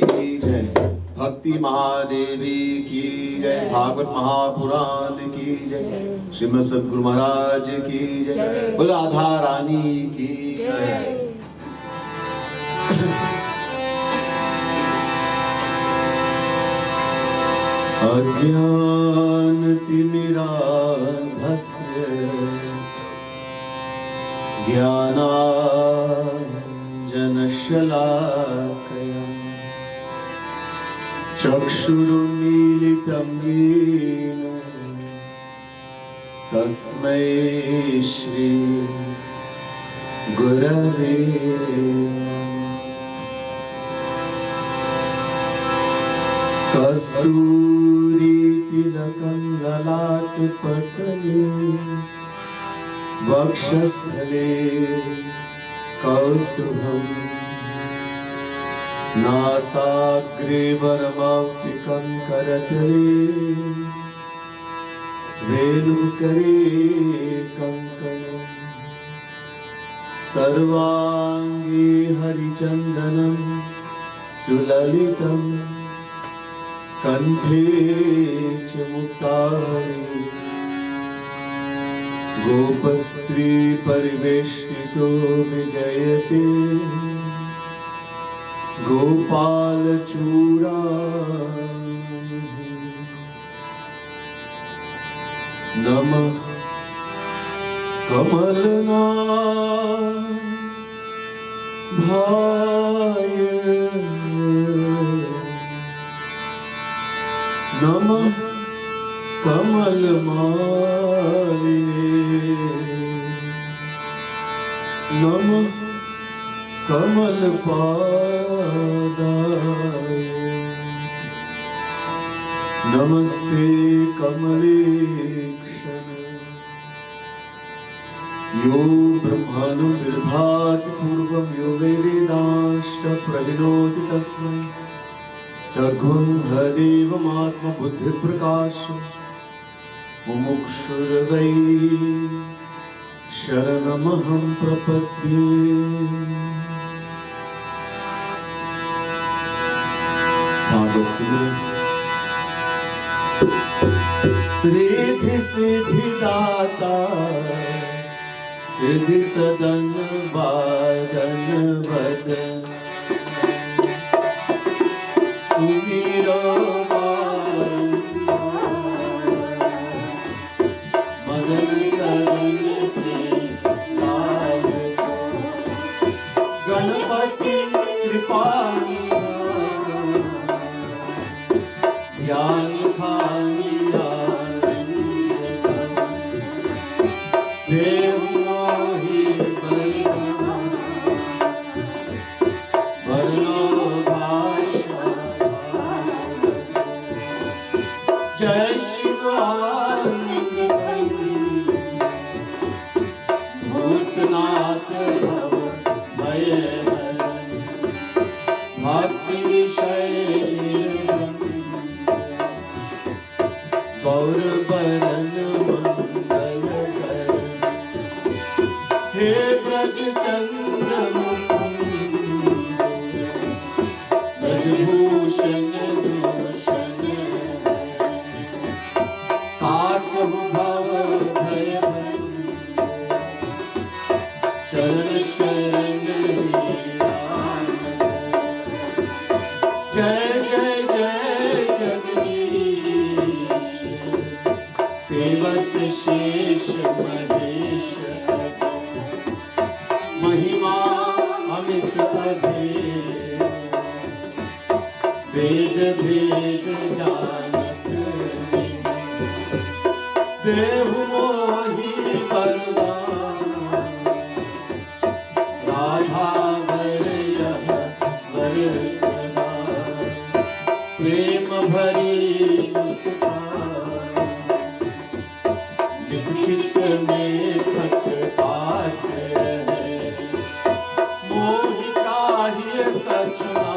की जय, भक्ति महादेवी की जय, भागवत महापुराण की जय, श्रीमद सद्गुरु महाराज की जय, बोलो राधा रानी की जय। अज्ञानतिमिरान्धस्य ज्ञानाञ्जनशलाकया चक्षुरुन्मीलितं येन तस्मै श्री गुरवे कस्तूरीतिलकं ललाटपटले वक्षस्थले कौस्तुभं नासाग्रे वरमौक्तिकं करतले वेणुकरे कङ्कणं सर्वाङ्गे हरिचन्दनं सुललितं कंठे च मुक्तावली गोपस्त्री परिवेष्टितो विजयते गोपालचूड़ा नमः कमलना भाय नमः कमलमालिने नमः कमलपादाय नमस्ते कमलेक्षण यो ब्रह्माणो निर्भाति पूर्वं यो वै वेदांश्च प्रहिणोति तस्मै तद्गुणदेवमात्मबुद्धिप्रकाश मुमुक्षुर्वै शरणमहं प्रपद्ये। रिद्धि सिद्धिदाता सिद्धि सदन वादन वदन सुमिरो मदन करण गणपति कृपा ज्ञान देव मोहि वरनो भाषा जय शिवानी भूतनाथ भव भय भक्ति विषय गौर बरन मंगल कर हे ब्रज चंद्र ब्रजभूषण भूषण काटहु भव भय चरण शरण जय जय जय जगदीश सेवक शेष महेश महिमा अमित अभेद वेद भेद जानत देहु मोहि वरदान राधा वर यह वर सदा प्रेम भरी मुस्कान चित्त में खट पात रहे मोहि चाहिए कछुआ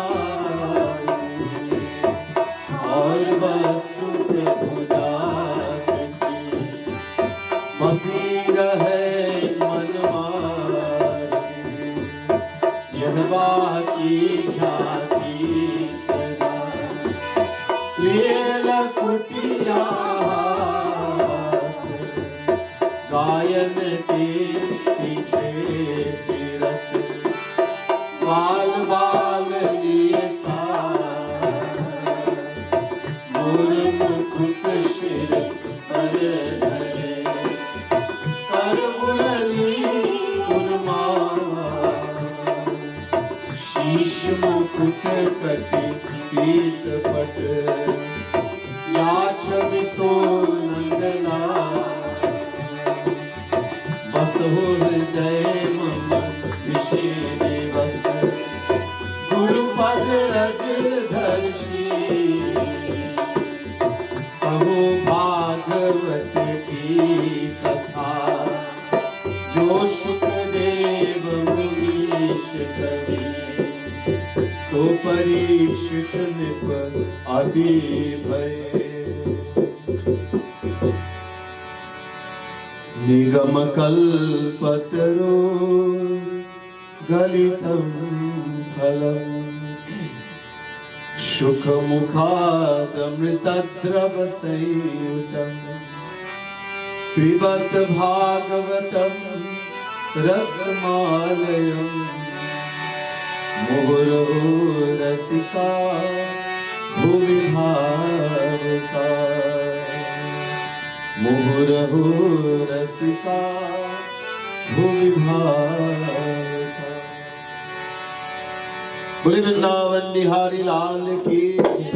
और वस्तु प्रभु जात की बसी रहे मनवार यह बाकी ख्याति लिए कुटिया गायन के पीछे फिरत बाल बाल लिए मुकुट शिर पर धरे कर उड़ली उर्मा शीश मुकुट कटि पीत पट या छवि सो नंदना बस हो हृदय मम विषय बस गुरुपद रज धर्षी कहो भागवत की कथा जो सुखदेव मुनीश कवि सो परीक्षित निप अति भय निगम कल्पतरो गलितं फलम् शुक मुखादमृतद्रव संयुतम् पिबत भागवतं रसमालयम् मुहुर्मुहुः रसिका भुवि भावुका मुहुर्मुहुः रसिका भुवि भावुका। बोले वृंदावन बिहारी लाल की जय,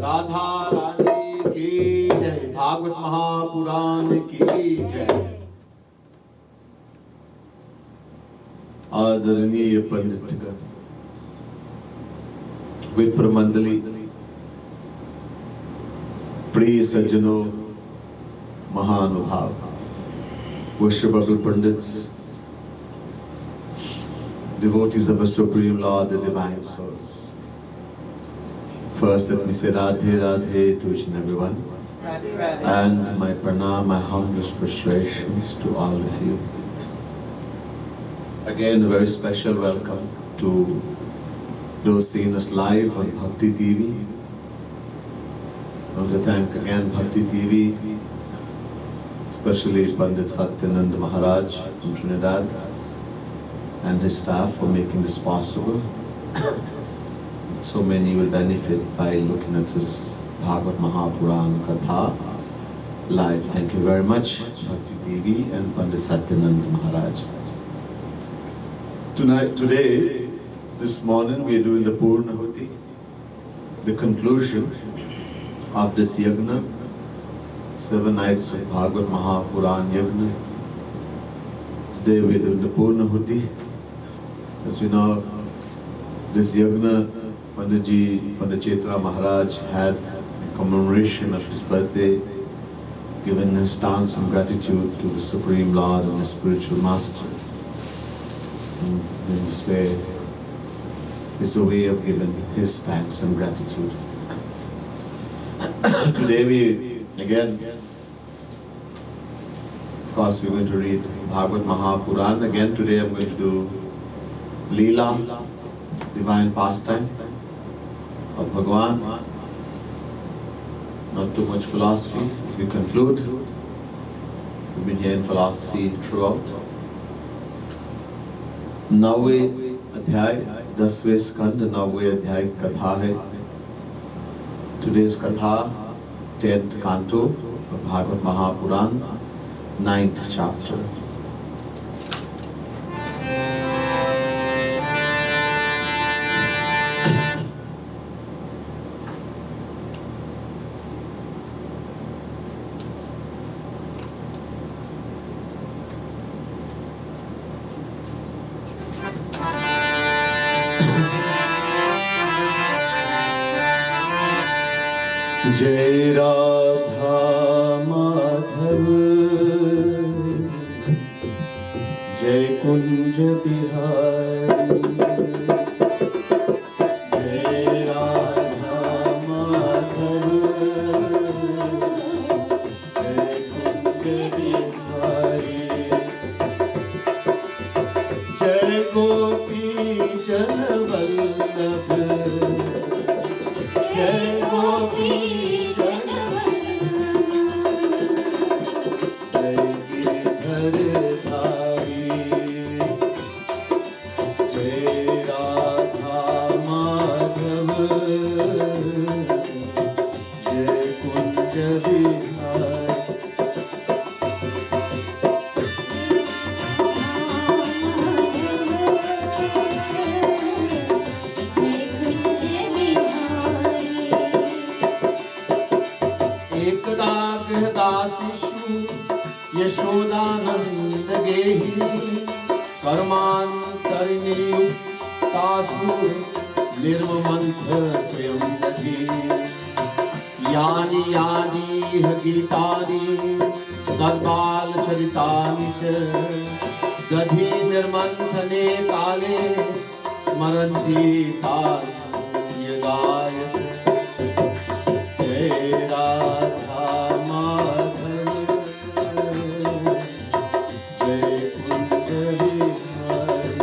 राधा रानी की जय, भागवत महापुराण की जय। आदरणीय पंडितगण, विप्र मंडली, प्रिय सज्जनों, महानुभाव, worshipable pandits, devotees of the Supreme Lord, the Divine Souls. First, let me say Radhe Radhe to each and everyone. Radhe Radhe. And my pranam, my humblest persuasions to all of you. Again, a very special welcome to those seeing us live on Bhakti TV. I want to thank again Bhakti TV, especially Pandit Satyanand Maharaj from Trinidad and his staff for making this possible. So many will benefit by looking at this Bhagavad Mahapuran Katha live. Thank you very much, Bhakti TV and Pandit Satyanand Maharaj. Today, this morning, we are doing the Purnahuti, the conclusion of this Yagna, 7 nights of Bhagavad Mahapuran Yagna. Today we are doing the Purnahuti. As we know, this Yagna, Panditji, Pandit Chetra Maharaj had in commemoration of his birthday, given his thanks and gratitude to the Supreme Lord and his spiritual master. And in this way, it's a way of giving his thanks and gratitude. Today we, again, of course we're going to read Bhagavad Mahapuran. Again today I'm going to do Leela, divine pastime of Bhagwan. Not too much philosophy as we conclude. We've been hearing philosophy throughout. नौवे अध्याय 10वें स्कंद 9वें अध्याय कथा है. Today's katha, 10th canto of Bhagavad Mahapuran, 9th chapter. जय राधा माधव, जय कुंज बिहारी. जय राधा माधव, जय कुंज बिहारी. जय गोपी जन वल्लभ, जय गोपी जय गिरधरधारी जय राधा माधव जय कुंज विहारी एकदा गृहदासीषु यशोदानंद गेहि कर्मान्तरनियुक्तासु निर्ममन्थ स्वयं दधि यानि यानि गीतानि तद्बालचरितानि च दधि निर्मन्थने काले स्मरन्ति तानि गायति जय राधा माधव जय कुंज विहारी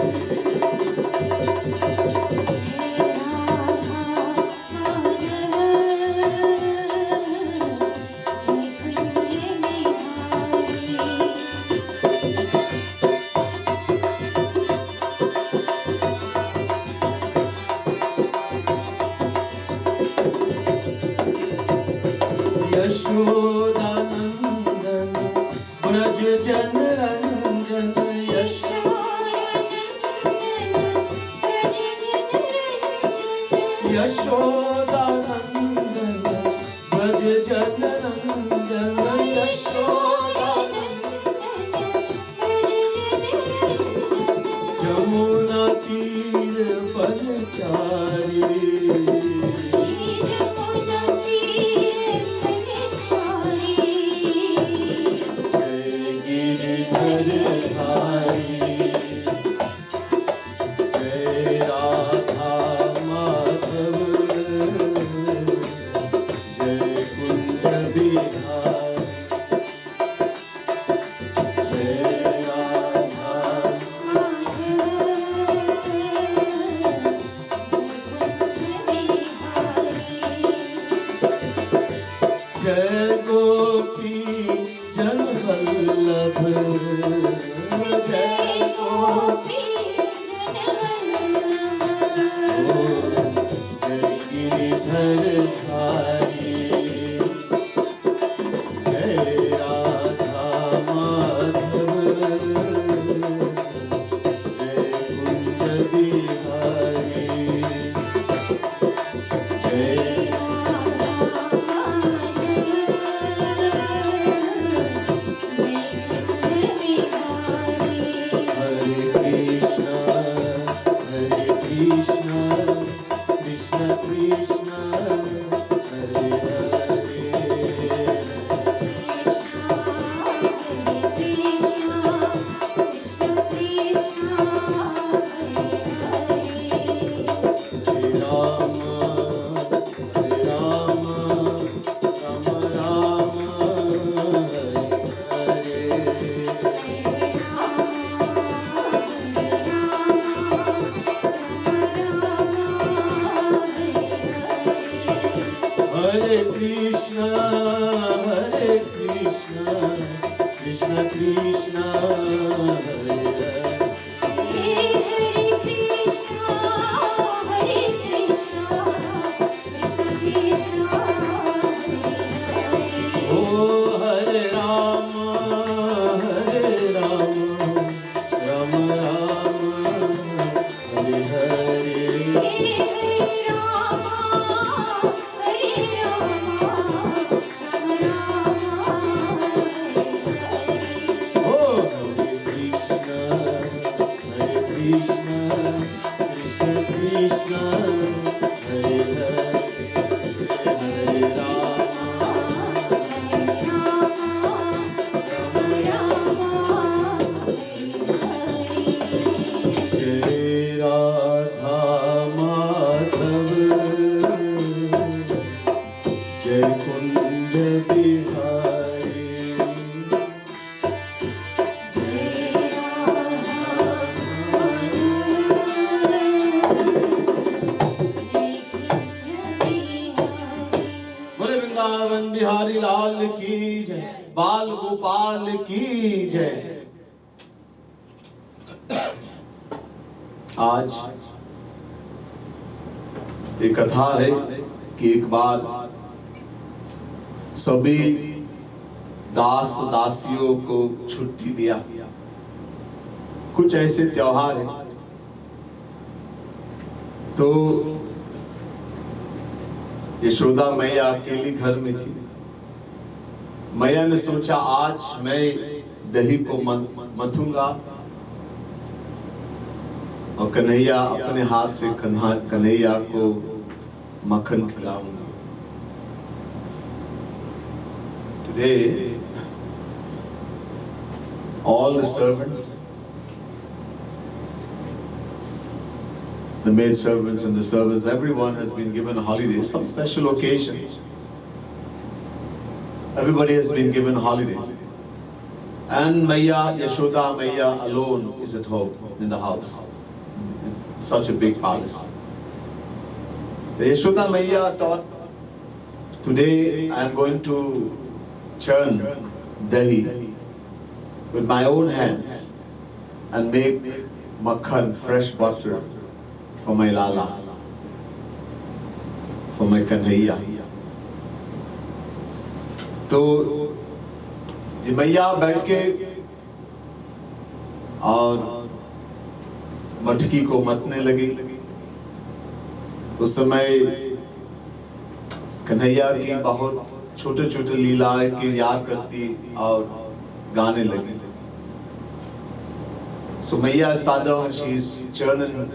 यशोदानंदन ब्रज जन रंजन यशोदानंदन ब्रज जन रंजन यमुना तीर बनचारी जय गोपी जन वल्लभ जय गोपी जय गिरधरधारी जय राधा माधव जय कुंज विहारी जय Hare Krishna, Krishna Krishna, Hare Hare. Oh Hare Rama, Rama Rama, Hare Hare. Oh Hare Krishna. Vrindavan Bihari लाल की जय, बाल गोपाल की जय। आज एक कथा है कि एक बार सभी दास दासियों को छुट्टी दिया। कुछ ऐसे त्योहार है तो यशोदा मैया अकेली घर में थी। मैया ने सोचा आज मैं दही को मथूंगा और कन्हैया अपने हाथ से कन्हैया को मक्खन खिलाऊंगा। Today, all the servants, the maid servants and the servants, everyone has been given a holiday, some special occasion. Everybody has been given a holiday. And Maya, Yashoda Maya alone is at home in the house. Such a big palace. The Yashoda Maya thought, today I am going to churn dahi with my own hands and make makhan, fresh butter for my lala, for my kanhaiya. तो ये मैया बैठ के और मटकी को मतने लगी। उस समय कन्हैया की बहुत छोटे छोटे लीलाएं की याद करती और गाने लगी। So Maya started and she's churning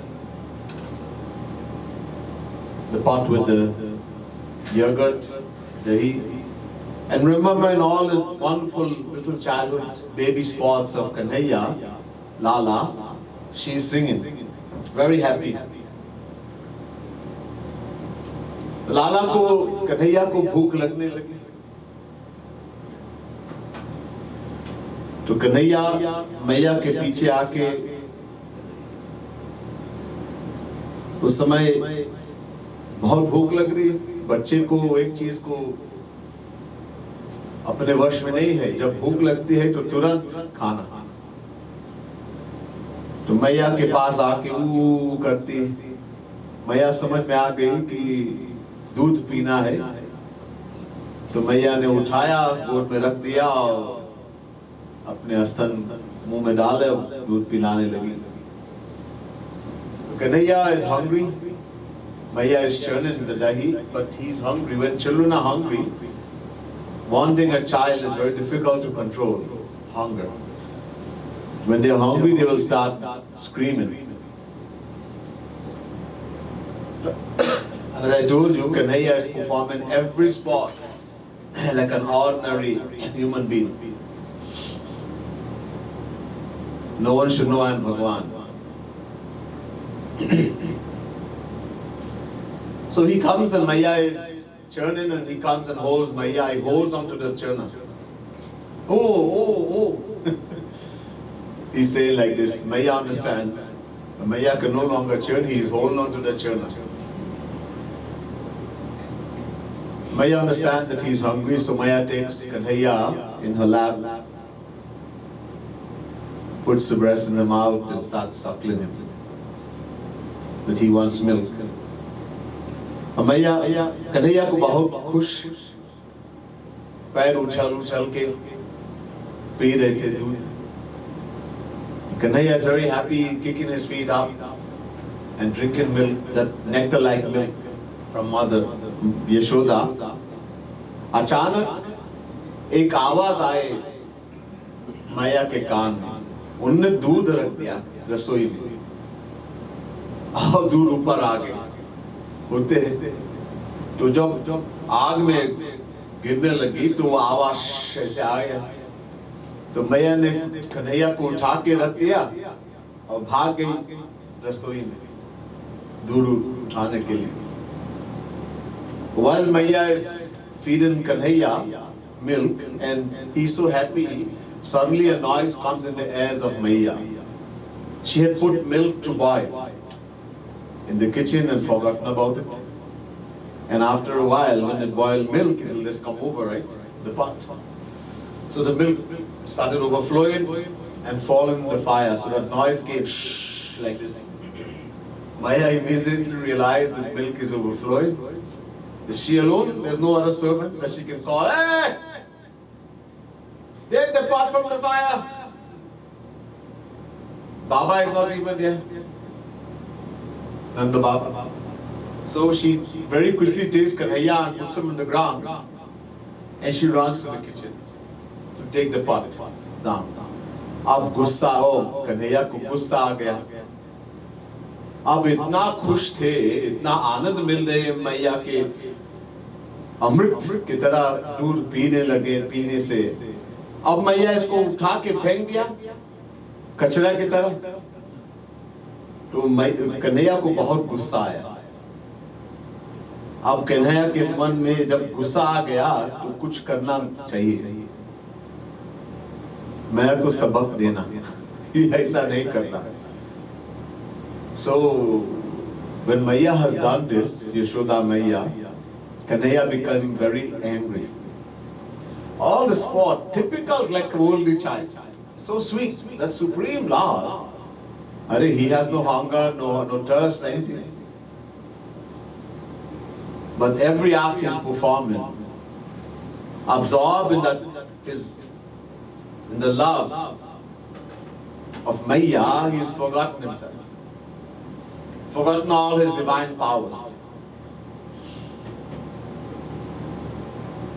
the pot with the yogurt, dahi. And remember in all the wonderful little childhood baby spots of Kanhaiya, Lala, she's singing, very happy. लाला को कन्हैया को भूख लगने लगी तो कन्हैया मैया के पीछे आके उस समय बहुत भूख लग रही। बच्चे को एक चीज को अपने वश में नहीं है, जब भूख लगती है तो तुरंत खाना। तो मैया के पास आके ऊ करती, मैया समझ में आ गई कि दूध पीना है। तो मैया ने उठाया, गोद में रख दिया और अपने स्तन मुंह में डाले और दूध पिलाने लगी। Kanhaiya is hungry. Maya is churning the dahi, but he is hungry. When children are hungry, wanting a child is very difficult to control. Hunger. When they are hungry, they will start screaming. And as I told you, Kanhaiya is performing every sport like an ordinary human being. No one should know I am Bhagwan. So he comes and Maya is churning and he comes and holds Maya. He holds onto the churner. Oh. He's saying like this. Maya understands. Maya can no longer churn. He is holding onto the churner. Maya understands that he is hungry, so Maya takes Kanhaiya in her lap, puts the breast in her mouth and starts suckling him. That he wants milk. और मैया कन्हैया को बहुत खुश पैर उछल के P रहे थे दूध। Kanhaiya is very happy, kicking his feet up and drinking milk, that nectar-like milk from mother Yashoda. अचानक एक आवाज आए मैया के कान में। उनने दूध रख दिया रसोई में और दूध ऊपर आ गए होते हैं। तो जब आग में गिरने लगी तो वो आवाज ऐसे आ गया। तो मैया ने कन्हैया को उठा के रख दिया और भाग गई रसोई में दूध उठाने के लिए। While Maya is feeding Kanhaiya milk and he's so happy, suddenly a noise comes in the ears of Maya. She had put milk to boil in the kitchen and forgotten about it. And after a while, when it boiled milk, it will just come over, right? The pot. So the milk started overflowing and fall in the fire. So that noise came shh, like this. Maya immediately realized that milk is overflowing. Is she alone? There's no other servant that she can call. Hey! Take the pot from the fire. Baba is not even there. Nanda Baba. So she very quickly takes Kanhaiya and puts him on the ground. And she runs to the kitchen to take the pot down. अब गुस्सा हो, कन्हैया को गुस्सा आ गया. अब इतना खुश थे, इतना आनंद मिल रहे मैया के अमृत की तरह दूध पीने लगे पीने से. अब मैया इसको उठा के फेंक दिया कचरा की तरह. तो कन्हैया को बहुत गुस्सा आया. अब कन्हैया के मन में जब गुस्सा आ गया तो कुछ करना चाहिए, मैं को सबक देना, ऐसा नहीं करना. So when Maya has done this, Yashoda Maya, Kanhaiya became very angry. All the sport, typical like a worldly child, so sweet, the supreme Lord. He has no hunger, no thirst, anything. But every act is performing, absorbed in that in the love of Maya, he has forgotten himself, forgotten all his divine powers.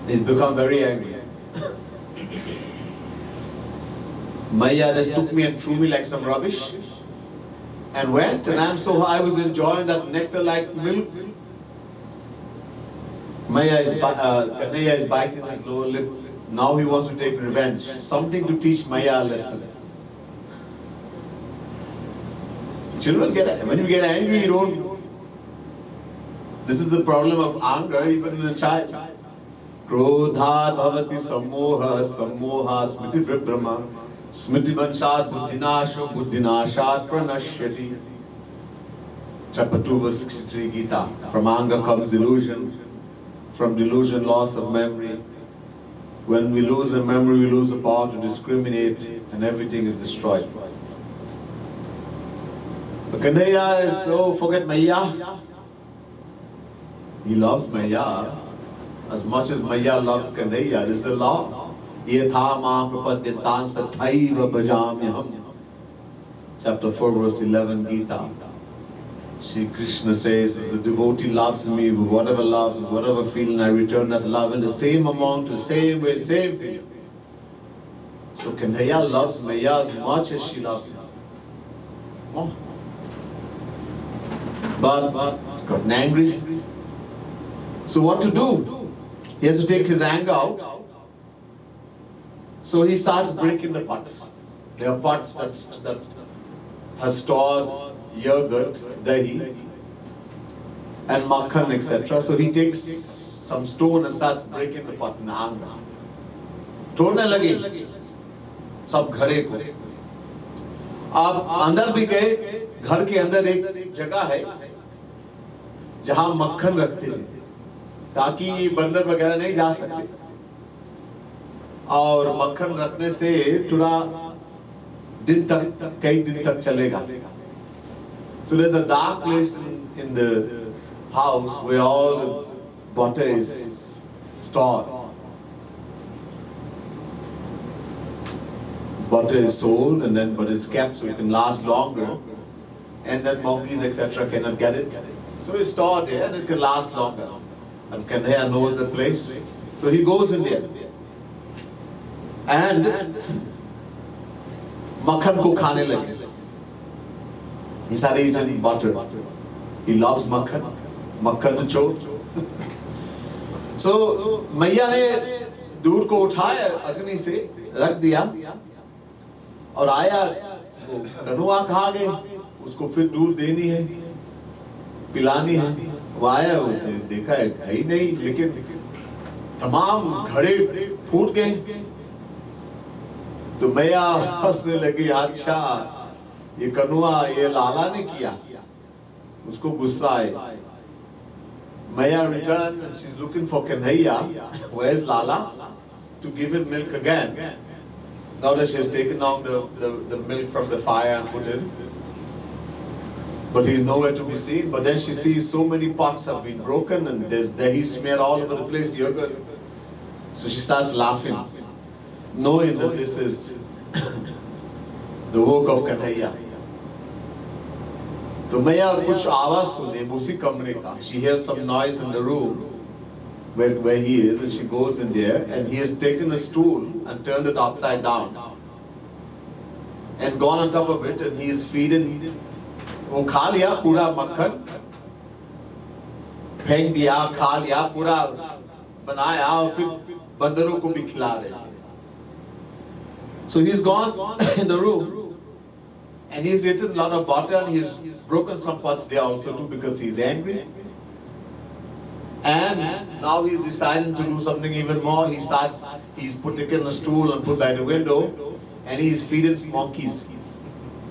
He's become very angry. Maya just took me and threw me like some rubbish and went, and I was enjoying that nectar like milk. Kanhaiya is biting his lower lip. Now he wants to take revenge. Something to teach Maya a lesson. Children when you get angry, you don't. This is the problem of anger, even in a child. Krodhat bhavati sammoha, sammoha smriti vibrama, smriti vanshat buddhinasho, buddhinashat pranashyati. Chapter 2, verse 63 Gita. From anger comes delusion. From delusion, loss of memory. When we lose a memory, we lose the power to discriminate, and everything is destroyed. But Kanhaiya is so forget Maya. He loves Maya as much as Maya loves Kanhaiya. This is the law. Yethama prapadyatam sathaiva bhajamyaham. Chapter 4, verse 11 Gita. Shri Krishna says, the devotee loves me with whatever love, whatever feeling, I return that love in the same amount, the same way, same feeling. So Kanhaiya loves Maya as much as she loves him. Oh. But got angry. So what to do? He has to take his anger out. So he starts breaking the pots. There are pots that has stored yogurt, dahi, and makhan, etc. So he takes some stone and starts breaking the pot in anger. तोड़ने लगे सब घड़े को. आप अंदर भी गए, घर के अंदर एक जगह है जहां मक्खन रखते थे ताकि बंदर वगैरह नहीं जा सकते, और मक्खन रखने से थोड़ा दिन तक, कई दिन तक चलेगा. So there's a dark place in the house where all the butter is stored. Butter is sold and then but it's kept so it can last longer, and then monkeys etc. cannot get it. So it's stored there and it can last longer. And Kanhaiya knows the place, so he goes in there and makhan ko khane lage. He started eating butter. He loves makhan. Makhan to choke. So Maya ने दूध को उठाया अग्नि से रख दिया और आया, कनुआ खा गए, उसको फिर दूध देनी है, पिलानी है. वो आया, देखा है ही नहीं, लेकिन तमाम घड़े फूट गए. तो मैया हंसने लगी, अच्छा ये कनुआ ये लाला ने किया. उसको गुस्सा आए. Maya returned and she's looking for Kanhaiya. Where's Lala? To give him milk again. Now that she has taken down the milk from the fire and put it. But he's nowhere to be seen. But then she sees so many pots have been broken and there's dahi smear all over the place, yogurt. So she starts laughing, knowing that this is the work of Kanhaiya. तो मैया कुछ आवाज सुने उसी कमरे का. She hears some noise in the room where he is, and she goes in there, and he has taken a stool and turned it upside down and gone on top of it, and he is feeding. वो खा लिया पूरा मक्खन, फेंक दिया, खा लिया पूरा, बनाया और फिर बंदरों को भी खिला रहे. So he's gone in the room and he's eaten a lot of butter and he's broken some pots there also too because he's angry. And now he's deciding to do something even more. He's put taken a stool and put by the window and he's feeding monkeys.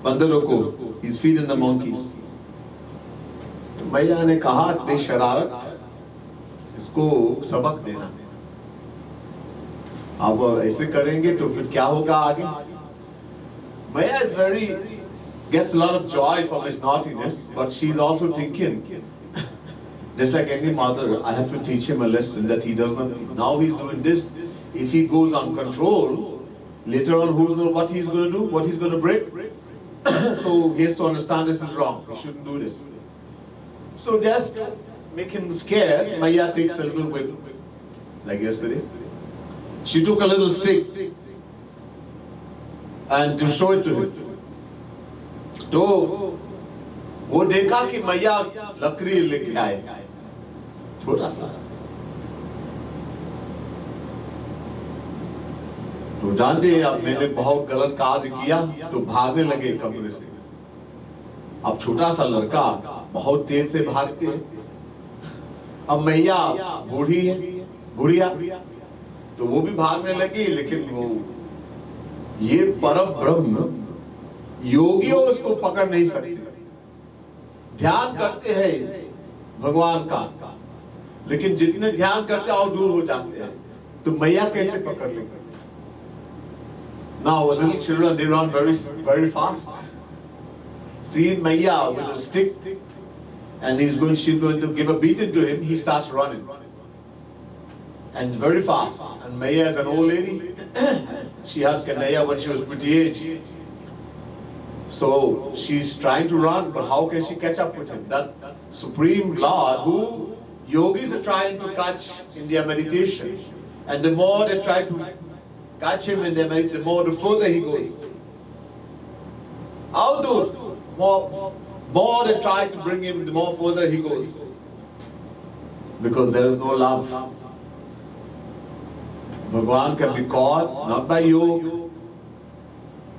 बंदरों को, he's feeding the monkeys. तो मैया ने कहा बेशरारत, इसको सबक देना. अब ऐसे करेंगे तो फिर क्या होगा आगे? Maya is gets a lot of joy from his naughtiness, but she's also thinking, just like any mother, I have to teach him a lesson that he does not. Now he's doing this. If he goes uncontrolled, later on, who's know what he's going to do, what he's going to break. So he has to understand this is wrong. He shouldn't do this. So just make him scared. Maya takes a little whip, like yesterday. She took a little stick and to show it to him. तो वो देखा कि मैया लकड़ी लेके आए, छोटा सा. तो जानते हैं अब मैंने बहुत गलत कार्य किया, तो भागने लगे कमरे से. अब छोटा सा लड़का बहुत तेज से भागते हैं. अब मैया बूढ़ी है, बुढ़िया, तो वो भी भागने लगी. लेकिन वो ये परम ब्रह्म योगियों उसको पकड़ नहीं सकते. ध्यान करते हैं भगवान का, लेकिन जितने ध्यान करते और दूर हो जाते हैं. तो मैया कैसे पकड़ लेंगे? Now little children, they run very fast. Seeing Maya with a stick, and she's going to give a beating to him, he starts running. And very fast. And Maya is an old lady. She had Kanhaiya when she was pretty age. So she's trying to run, but how can she catch up with him? That Supreme Lord who yogis are trying to catch in their meditation. And the more they try to catch him in their meditation, the more the further he goes. Outdoor, more they try to bring him, the more further he goes. Because there is no love. Bhagwan can be caught not by yoga,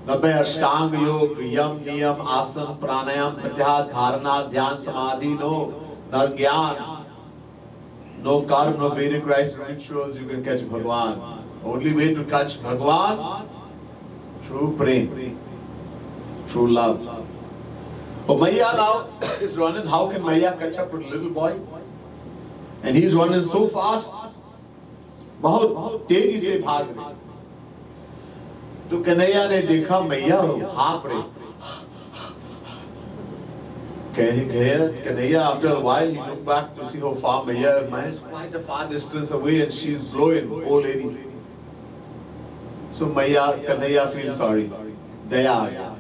not by Ashtanga Yoga, Yam, Niyam, Asana, Pranayam, Pratyahara, Dharana, Dhyan, Samadhi, no Gyan, no karma, no Vedic rites, rituals, you can catch Bhagwan. Only way to catch Bhagwan, through prema, through love. Oh, Maya now is running. How can Maya catch up with a little boy? And he's running so fast. बहुत तेजी से भाग रहे. तो कन्हैया ने देखा मैया hop रही. Kanaia, after a while, he looked back to see how far Maya is quite a far distance away, and she's blowing, old lady. So Kanaia feels sorry. Daya.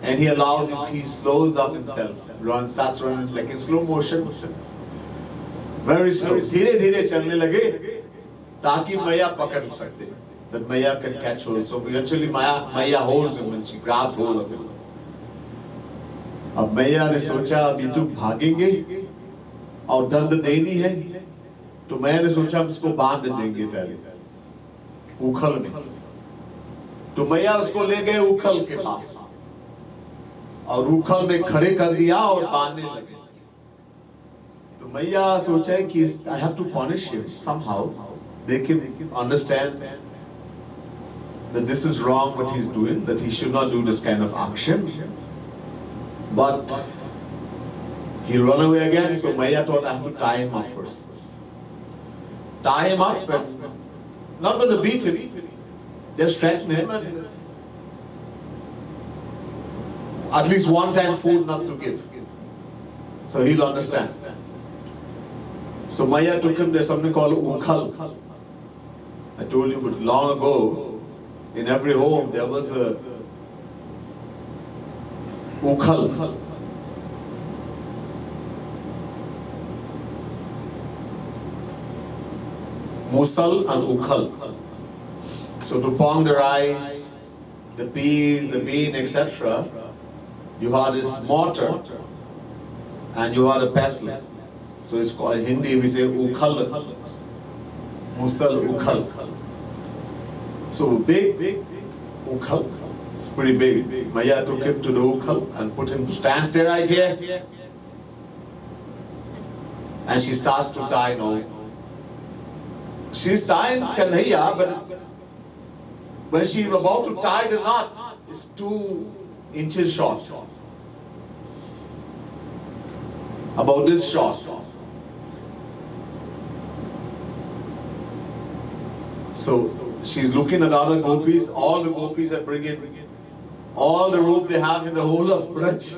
And he allows him, he slows up himself, starts running like in slow motion. Very slow. धीरे धीरे चलने लगे ताकि मैया पकड़ सकते. That Maya can catch hold. So eventually Maya holds him and she grabs hold of him. अब मैया ने सोचा अभी तो भागेंगे और दंड देनी है, तो मैया ने सोचा हम इसको बांध देंगे पहले उखल में. तो मैया उसको ले गए उखल के पास और उखल में खड़े कर दिया और बांधने लगे. तो मैया सोचा कि I have to punish him somehow, make him understand that this is wrong what he's doing, that he should not do this kind of action. But He'll run away again, so Maya thought, I have to tie him up first. Tie him up and not going to beat him, just threaten him and at least one time food not to give. So he'll understand. So Maya took him, there's something called ukhal. I told you, but long ago, in every home there was a ukhal. Musal and ukhal. So to pound the rice, the pea, the bean, etc., you had this mortar and you had a pestle. So it's called, in Hindi we say ukhal. Musal, ukhal. So big ukhal. It's pretty big. Maya took him to the ukhal and put him to stay right here. And she starts to tie now. She's tying Kanhaiya, but when she's about to tie the knot, it's 2 inches short. About this short. So she's looking at other gopis. All the gopis are bringing all the rope they have in the whole of Braj.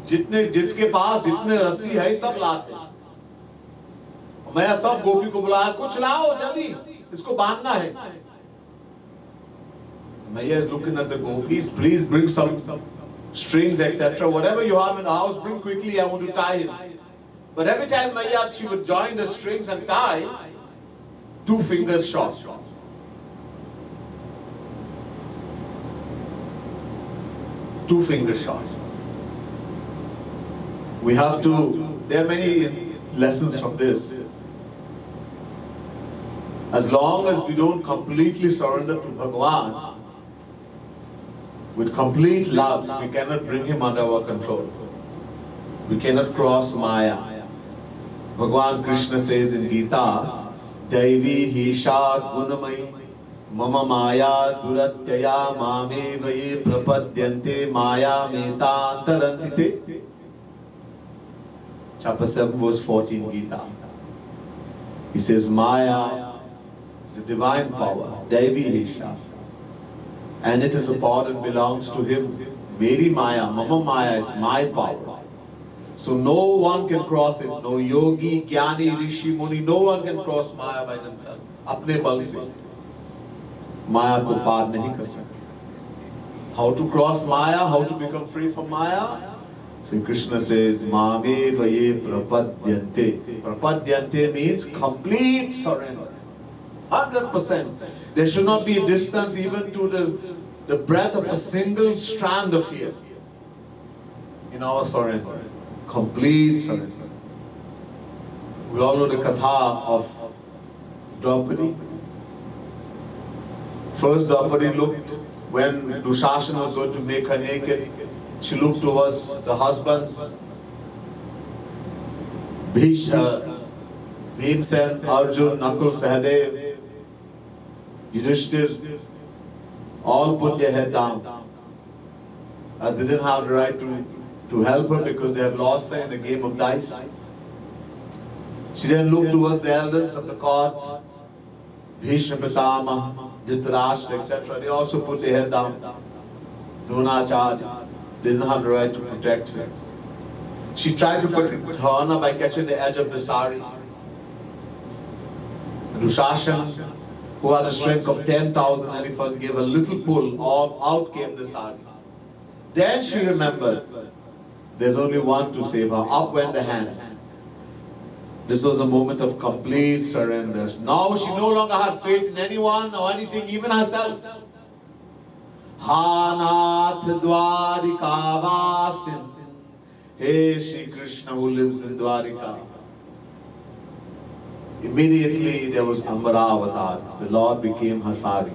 जिसके पास जितने रस्सी है सब लाते. मैं सब गोपी को बुलाया, कुछ लाओ जल्दी, इसको बांधना है. Maya is looking at the gopis. Please bring some strings, etc. Whatever you have in the house, bring quickly. I want to tie him. But every time Maya, she would join the strings and tie, 2 fingers short. Two fingers short. We have to. There are many lessons from this. As long as we don't completely surrender to Bhagavan, with complete love, we cannot bring him under our control. We cannot cross Maya. Bhagavan Krishna says in Gita, Daivi Hisha Gunamai Mama Maya Duratyaya Mame Vaye Prapadyante Maya Meta Antarantite. Chapter 7 verse 14 Gita. He says Maya is a divine power, Devi Hisha. And it is a power that belongs to him. Meri Maya, Mama Maya is my power. So no one can cross it. No yogi, jnani, rishi, muni, no one can cross Maya by themselves. Apne bal se. Maya ko paar nahi kar sakte. How to cross Maya? How to become free from Maya? So Krishna says, Mame vaye prapadyante. Prapadyante means complete surrender. 100%. There should not be a distance even to the breadth of a single strand of hair in our surrender. Complete surrender. We all know the katha of Draupadi. First Draupadi looked, when Dushasana was going to make her naked, she looked towards the husbands. Bhishma, Bhimsen, Arjun, Nakul, Sahadev, Yudhishthir, all put their head down, as they didn't have the right to help her because they had lost her in the game of dice. She then looked towards the elders of the court, Bhishma, Pitama, Dhritarashtra, etc. They also put their head down. Dronacharya, they didn't have the right to protect her. She tried to protect her honor by catching the edge of the sari. Dushasana, who had the strength of 10,000 elephants, gave a little pull, out came the sari. Then she remembered, there's only one to save her. Up went the hand. This was a moment of complete surrender. Now she no longer had faith in anyone or anything, even herself. Hanath Dwarika Vasin. Hey Shri Krishna who lives in Dwarika. Immediately there was Ambara. The Lord became her sari.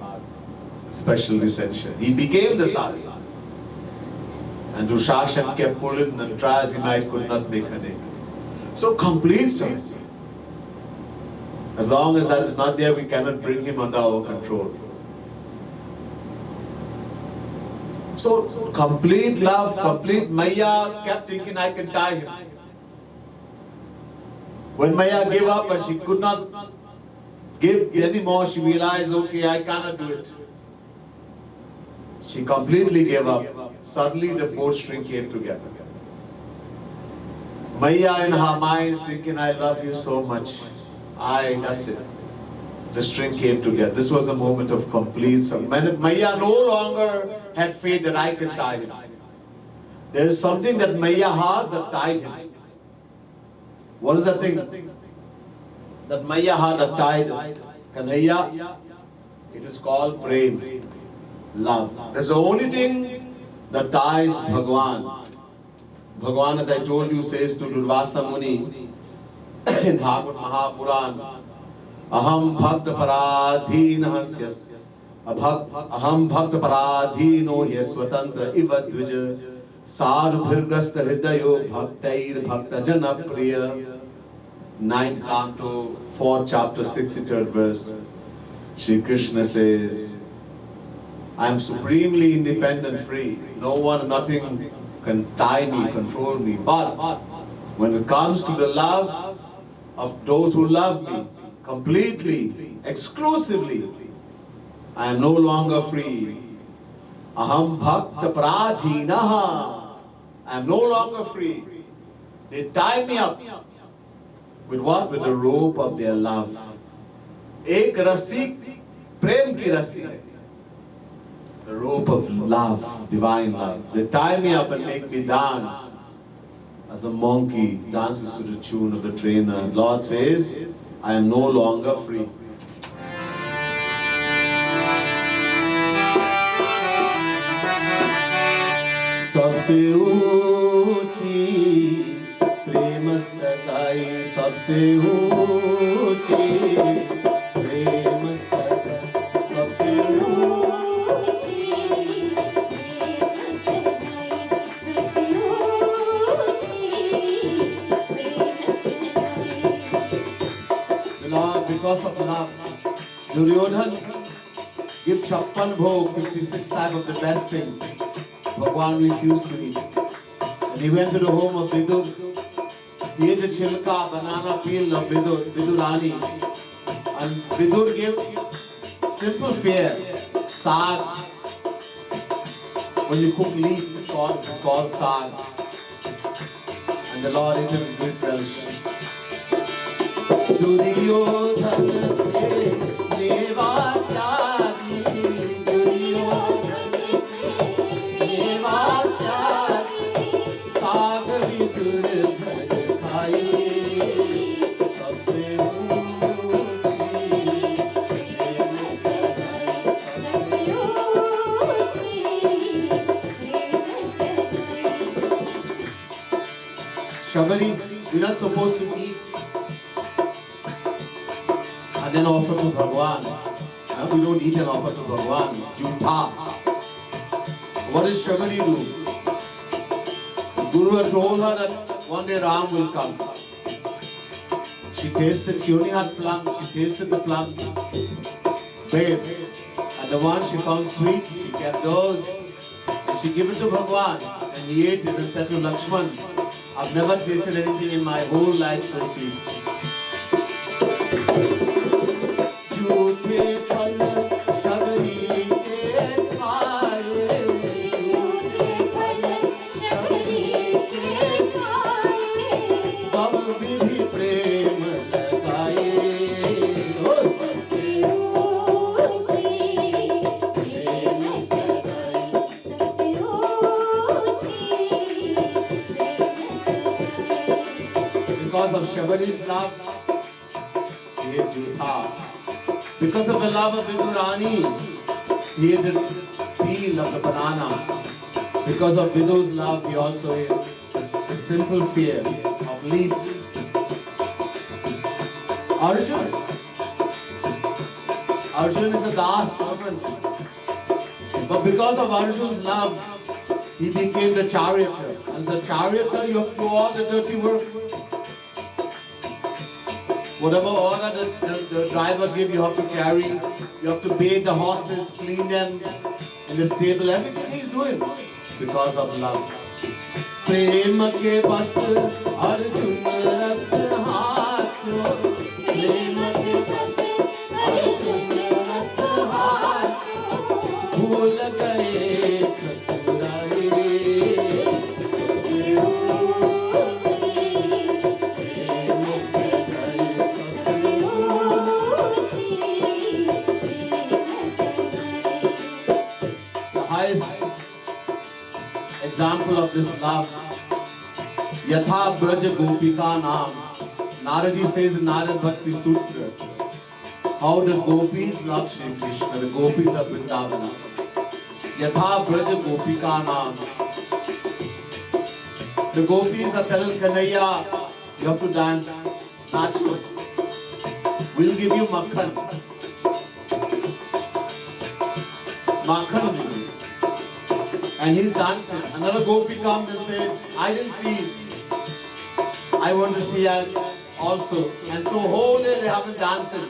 Special descension. He became the sari. And Dushasana kept pulling and try as he might, could not make her naked. So complete surrender. As long as that is not there, we cannot bring him under our control. So complete love, complete Maya kept thinking I can tie him. When Maya gave up and she could not give anymore, she realized, okay, I cannot do it. She completely gave up. Suddenly the bowstring came together. Maya in her mind thinking, I love you so much. That's it. The string came together. This was a moment of complete surrender. Maya no longer had faith that I can tie him. There is something that Maya has that tied him. What is that thing that Maya had that tied Kanhaiya? It is called prem, love. That's the only thing that ties Bhagwan. Bhagwan, as I told you, says to Durvasa Muni in Bhagavad Mahapuran, Aham bhakta paradhinah syas Aham bhakta paradhino hya swatantra ivadvija Sarubhirgasta hridayo bhaktair bhakta jana priya. 9th canto, 4th chapter, 63rd verse. Shri Krishna says, I am supremely independent, free. No one, nothing can tie me, control me. But when it comes to the love of those who love me completely, exclusively, I am no longer free. Aham bhakta pradhinaha. I am no longer free. They tie me up. With what? With the rope of their love. Ek rasi, prem ki rasi. The rope of love, divine love. They tie me up and make me dance as a monkey dances to the tune of the trainer. Lord says, I am no longer free. सबसे ऊंची प्रेम सगाई, सबसे ऊंची प्रेम सगाई, सबसे ऊंची Lord, because of love, Duryodhan give 56 bhog, 56 type of the best things. Bhagwan refused to eat. And he went to the home of Vidur. He ate the chilka, banana peel of Vidurani. And Vidur gave simple fare, saag. When you cook leaf, it's called saag. And the Lord ate it with great relish. Duryodhan se deva tyagi, Duryodhan Shabari, you're not supposed to eat and then offer to Bhagwan. We don't eat and offer to Bhagwan. Jutha. What does Shabari do? Guru had told her that one day Ram will come. She tasted, she only had plums, she tasted the plums. Babe. And the one she found sweet, she kept those. And she gave it to Bhagwan. And he ate it and said to Lakshman, I've never tasted anything in my whole life so sweet. Because of Shabari's love, he ate Jutha. Because of the love of Vidurani, he ate the peel of the banana. Because of Vidur's love, he also ate the simple fare of leaf. Arjun is a das servant. But because of Arjun's love, he became the charioteer. As a charioteer, you have to do all the dirty work. Whatever order the driver gives, you have to carry. You have to bathe the horses, clean them in the stable. Everything he's doing. to him because of love. प्रेम के बस अर्जुन रथ हाथ, प्रेम के बस अर्जुन रथ हाथ, भूल गए ठकुराई प्रेम से गए The highest example of this love, Yatha Braj Gopika Naam. Narad says in Narad Bhakti Sutra, how the gopis love Shri Krishna, the gopis of Vrindavana. Yatha Braj Gopika Naam. The gopis are telling Kanhaiya, you have to dance, natural. We'll give you makhan. Makhan will give you. And he's dancing. Another gopi comes and says, I didn't see. I want to see also. And so whole day they have been dancing.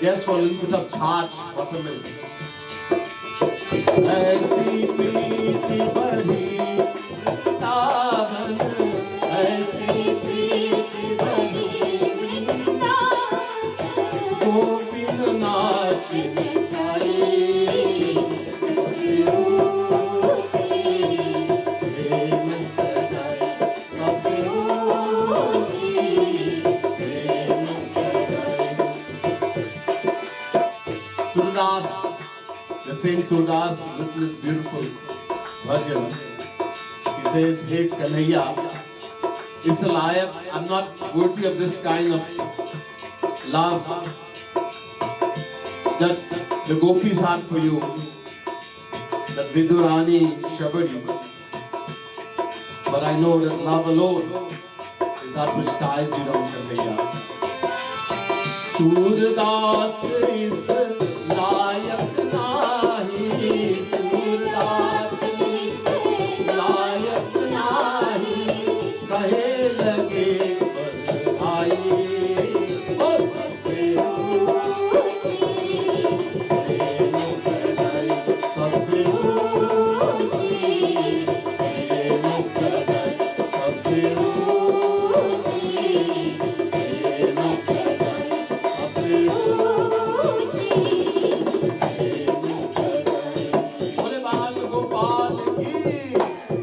Just for a little bit of charge, buttermilk. ऐसी प्रीति बढ़ी वृंदावन, ऐसी प्रीति बढ़ी वृंदावन, गोपिन नाच नचाए Saint Surdas written this beautiful bhajan. He says, hey Kanhaiya, I'm not worthy of this kind of love that the gopis had for you, that Vidurani Shabadi. But I know that love alone is that which ties you down, Kanhaiya. Surdas is layak nahi, Surdas is layak nahi, kahe lage bhai, oh sabse ऊंची, प्रेम सगाई सबसे ऊंची, प्रेम सगाई सबसे ऊंची, प्रेम सगाई सबसे ऊंची, प्रेम सगाई। बोले बाल गोपाल की,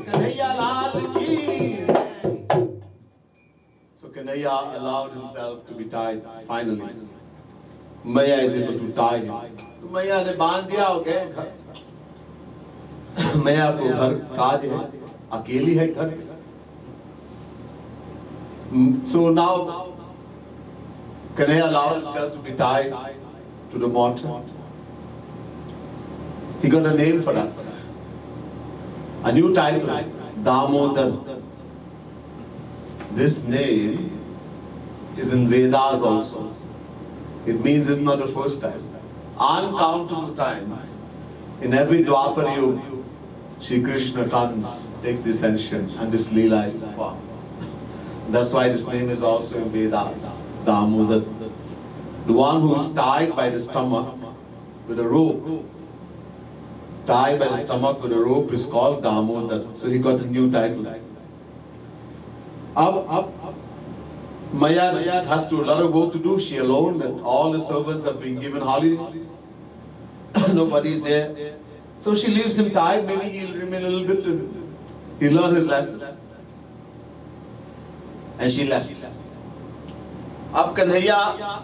कन्हैया लाल की। So Kanhaiya allowed himself to be tied finally. Maya is able to tie him. तो मैया ने बांध दिया, हो गए घर। मैया को घर काज है, अकेली है घर पे। So now Kanhaiya allowed himself to be tied to the mortar. He got a name for that. A new title, Damodar. This name is in Vedas also. It means it's not the first time. Uncountable times, in every Dwapar Yuga, Shri Krishna comes, takes this ascension, and this Leela is performed. That's why this name is also in Vedas, Damodar. The one who is tied by the stomach with a rope, tied by the stomach with a rope is called Damodar. So he got a new title. Up. Maya has to a lot of work to do, she alone, and all the servants have been given holiday. Nobody is there. So she leaves him tied, maybe he'll remain a little bit, he'll learn his lesson. And she left. Ab Kanhaiya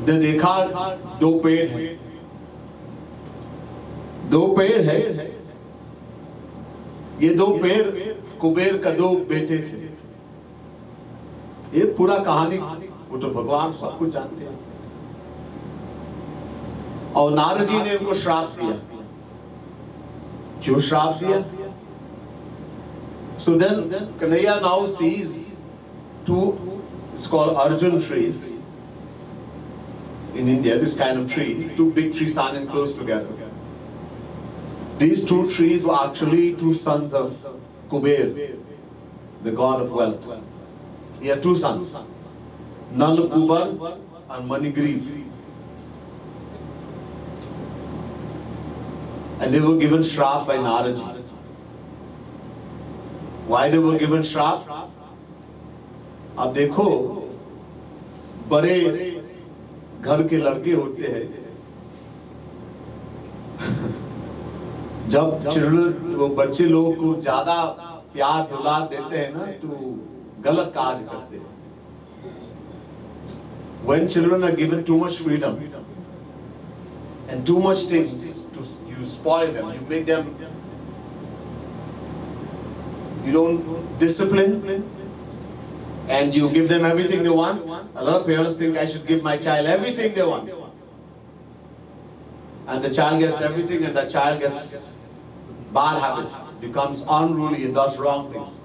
ने देखा दो पेड़ हैं, दो पेड़ है, ये दो पेड़ कुबेर का दो बेटे थे। ये पूरा कहानी वो तो भगवान सब कुछ जानते हैं। और नारद जी ने उनको श्राप दिया। क्यों श्राप दिया? So then Kanhaiya now sees two, it's called Arjun trees in India, this kind of tree, two big trees standing close together. These two trees were actually two sons of Kuber, the god of wealth. He had two sons, Nalakubar and Manigriv. And they were given shrap by Naraji. Why they were given shrap? अब देखो, बड़े घर के लड़के होते हैं, जब children वो बच्चे लोगों को ज्यादा प्यार दुलार देते हैं ना, तो गलत कार्य करते हैं. When children are given too much freedom and too much things, you spoil them, you make them, you don't discipline, and you give them everything they want. A lot of parents think I should give my child everything they want. And the child gets everything, and the child gets bad habits, becomes unruly, and does wrong things.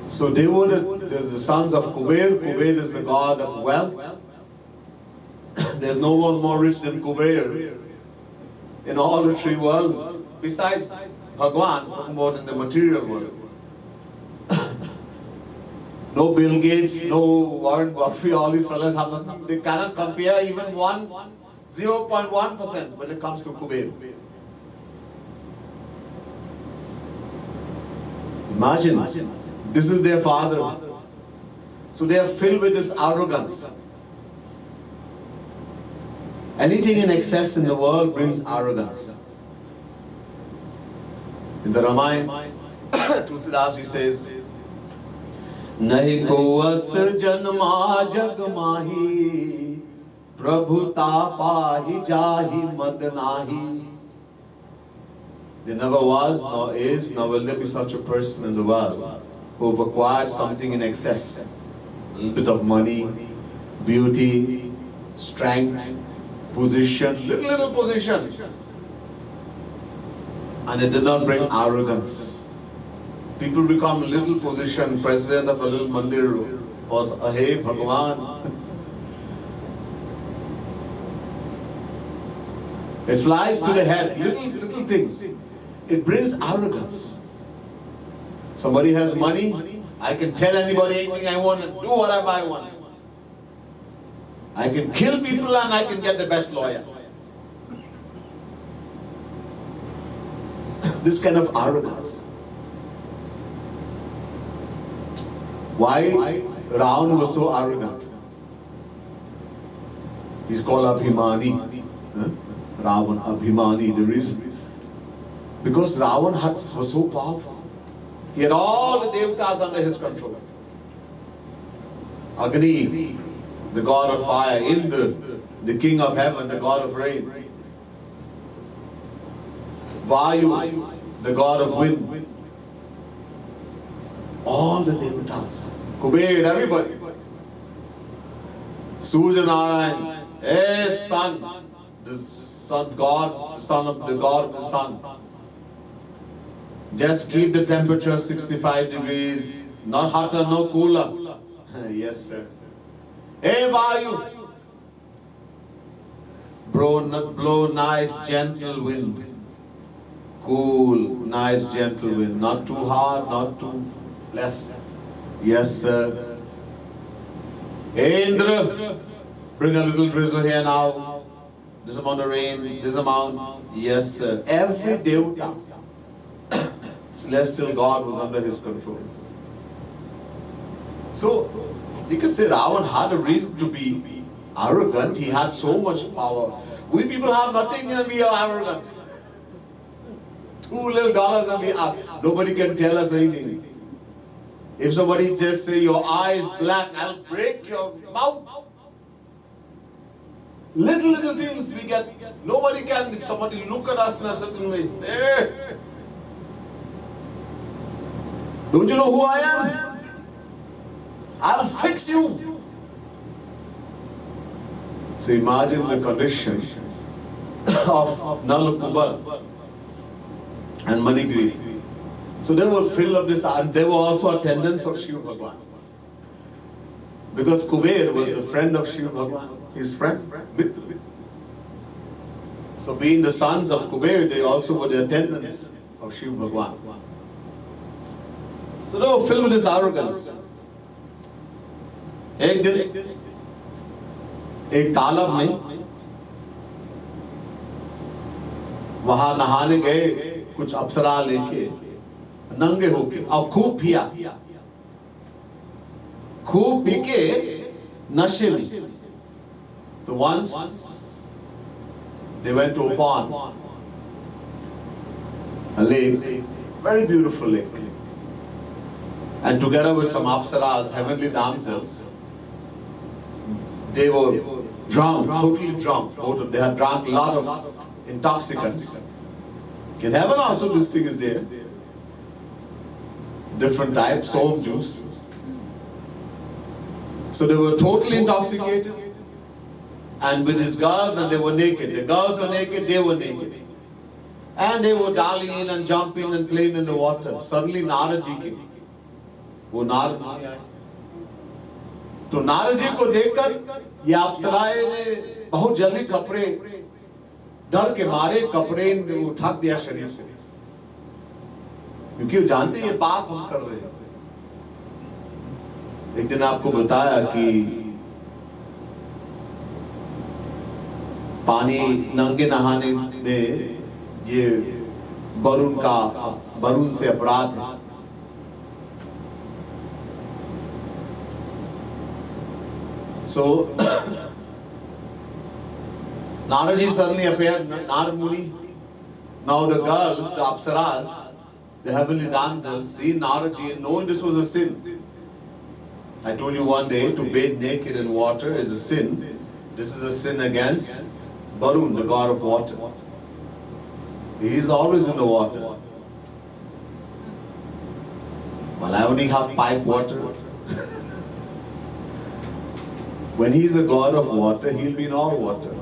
So they were the sons of Kuber. Kuber is the god of wealth. There's no one more rich than Kuber in all the three worlds, besides Bhagwan, more in the material world. No Bill Gates, no Warren Buffett, all these fellas have nothing. They cannot compare even 0.1% when it comes to Kuber. Imagine, this is their father. So they are filled with this arrogance. Anything in excess in the world brings arrogance. In the Ramayana, Tulsidas says, Nahi ko as janma jag mahi, prabhuta pahi jahi mad nahi. There never was, nor is, nor will there be such a person in the world who have acquired something in excess. A little bit of money, beauty, strength, position, little position. And it did not bring arrogance. People become little position, president of a little mandir was, hey Bhagwan. It flies to the head, little things. It brings arrogance. Somebody has money, I can tell anybody anything I want and do whatever I want. I can kill people and I can get the best lawyer. This kind of arrogance. Why Ravan was so arrogant? He's called Abhimani. Ravan, Abhimani. The reason is because Ravan was so powerful. He had all the devatas under his control. Agni, the god of fire, Indra, the king of heaven, the god of rain. Vayu, the god of wind. All the devatas. Kuber, everybody. Surya Narayan, hey sun, the sun god, the son of the god of the sun. Just keep the temperature 65 degrees, not hotter, no cooler. Yes, sir. Hey Vayu, blow nice gentle wind. Cool, nice gentle wind. Not too hard, not too less. Yes, sir. Hey Indra, bring a little drizzle here now. This amount of rain, this amount. Yes, sir. Every devata, celestial God was under his control. So, you can say Ravan had a reason to be arrogant. He had so much power. We people have nothing and we are arrogant. $2 little and we are. Nobody can tell us anything. If somebody just say your eye is black, I'll break your mouth. Little things we get. Nobody can. If somebody look at us in a certain way, hey, don't you know who I am? I'll fix you. So imagine the condition of Nalakubar and Manigriv. So they were filled of this, and they were also attendants of Shiva Bhagwan. Because Kuber was the friend of Shiva Bhagwan, his friend, Mitra. So being the sons of Kuber, they also were the attendants of Shiva Bhagwan. So they were filled with this arrogance. एक दिन एक तालाब में वहां नहाने गए कुछ अप्सरा लेके, नंगे होके, और खूब पिया, खूब पी के नशे में। तो once they went to a pond, a lake, very beautiful lake, and together with some apsaras, heavenly damsels, they were drunk, totally drunk. They had drunk a lot of intoxicants. In heaven also this thing is there. Different types, soap juice. So they were totally intoxicated, and with his girls, and they were naked. The girls were naked, they were naked. And they were dallying and jumping and playing in the water. Suddenly Narad ji came. वो नारद मुनि आए। तो नारद जी को देखकर ये अप्सराएं ने बहुत जल्दी कपड़े, डर के मारे कपड़े उठा दिया शरीर से, क्योंकि वो जानते ये पाप हम कर रहे हैं। एक दिन आपको बताया कि पानी नंगे नहाने में ये वरुण से अपराध है। So Narad ji suddenly appeared, Narad Muni. Now the girls, the apsaras, the heavenly damsels, see Narad ji and knowing this was a sin. I told you one day to bathe naked in water is a sin. This is a sin against Varun, the god of water. He is always in the water. Well, I only have pipe water. When he is a god of water, he'll be in all water.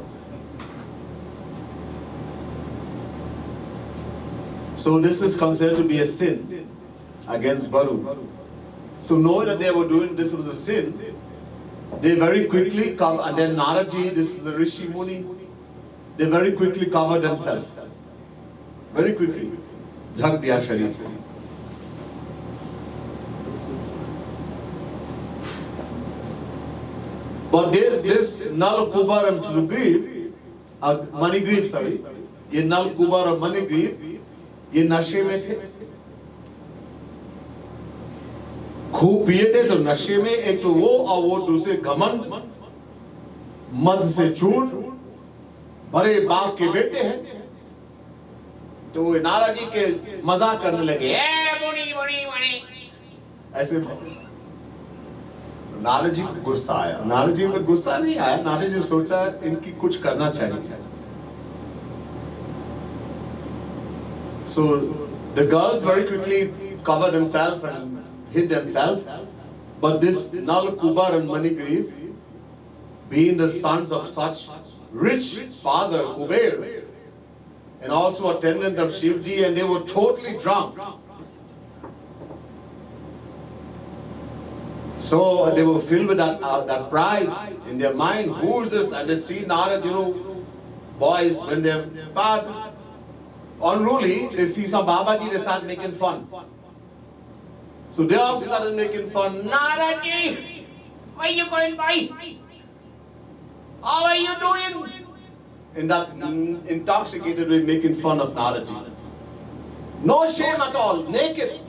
So this is considered to be a sin against Varun. So knowing that they were doing this was a sin, they very quickly come, and then Narad ji, this is a Rishi Muni, they very quickly covered themselves. Very quickly. Dhak diya sharir. But this Nal, Kubar and Manigriv, Manigriv, sorry, ये नल कुबर और मणिग्रीव ये नशे में थे, खूब पिए थे। तो नशे में एक तो वो और वो दूसरे घमंड, मद से चूर, बड़े बाप के बेटे हैं। तो वो नारद जी के मजाक करने लगे, ऐसे। नारद जी को गुस्सा आया। नारद जी में गुस्सा नहीं आया, नारद जी सोचा इनकी कुछ करना चाहिए। So the girls very quickly covered themselves and hid themselves. But this Nal, Kubar and Manigriv, being the sons of such rich father Kuber, and also attendant of Shivji, and they were totally drunk. So they were filled with that pride in their mind. Who is this? And they see Narad, boys, when they're bad, unruly, they see some Babaji, they start making fun. So they also started making fun. Narad-ji, where are you going by? How are you doing? In that intoxicated way, making fun of Narad-ji. No shame at all, naked.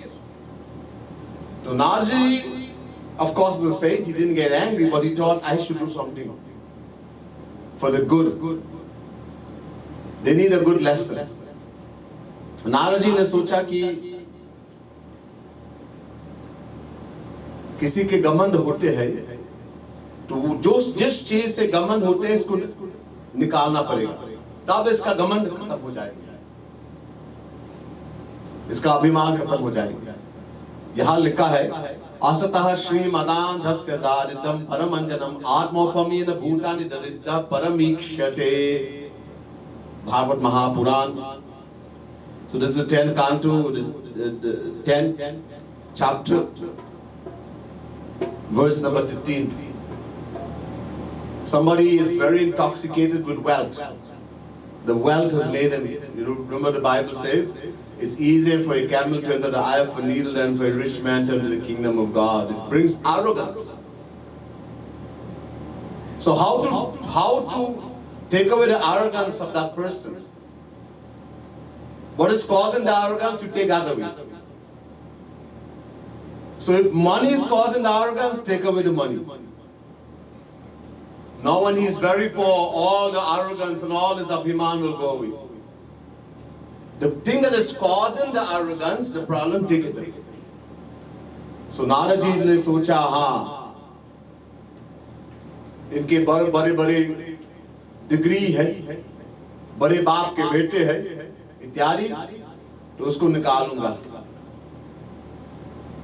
So Narad-ji, of course, the saint, he didn't get angry, but he thought, I should do something for the good. They need a good lesson. Narad ji ने सोचा कि किसी के घमंड होते हैं, तो वो जिस चीज से घमंड होते हैं इसको निकालना पड़ेगा, तब इसका घमंड खत्म हो जाएगा, इसका अभिमान खत्म हो जाएगा। यहां लिखा है, असतः श्रीमदान्धस्य दारिद्र्यं परमंजनम आत्मोपमेन भूतानि दरिद्र परमीक्ष्यते। Bhagavat Mahapuran. So this is the 10th canto, the 10th chapter, verse number 15. Somebody is very intoxicated with wealth. The wealth has made him, remember the Bible says, it's easier for a camel to enter the eye of a needle than for a rich man to enter the kingdom of God. It brings arrogance. So how to take away the arrogance of that person? What is causing the arrogance? You take that away. So if money is causing the arrogance, take away the money. Now when he is very poor, all the arrogance and all this abhiman will go away. The thing that is causing the arrogance, the problem, take it away. So Narad ji ने सोचा, हाँ इनके बड़े बड़े degree है, बड़े बाप के बेटे हैं इत्यादि, तो उसको निकालूंगा।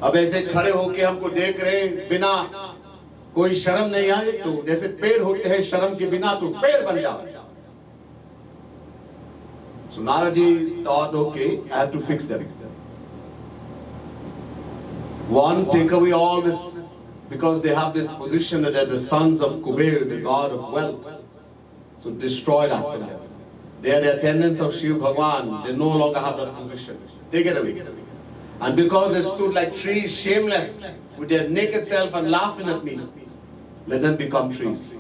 अब ऐसे खड़े होके हमको देख रहे बिना कोई शर्म नहीं आए, तो जैसे पेड़ होते हैं शर्म के बिना, तो पेड़ बन जाओ। So Naraji thought, okay, I have to fix them. One, take away all this, because they have this position that they're the sons of Kuber, the god of wealth. So destroy that from them. They are the attendants of Shiv Bhagwan. They no longer have that position. Take it away. And because they stood like trees, shameless, with their naked self and laughing at me, let them become trees.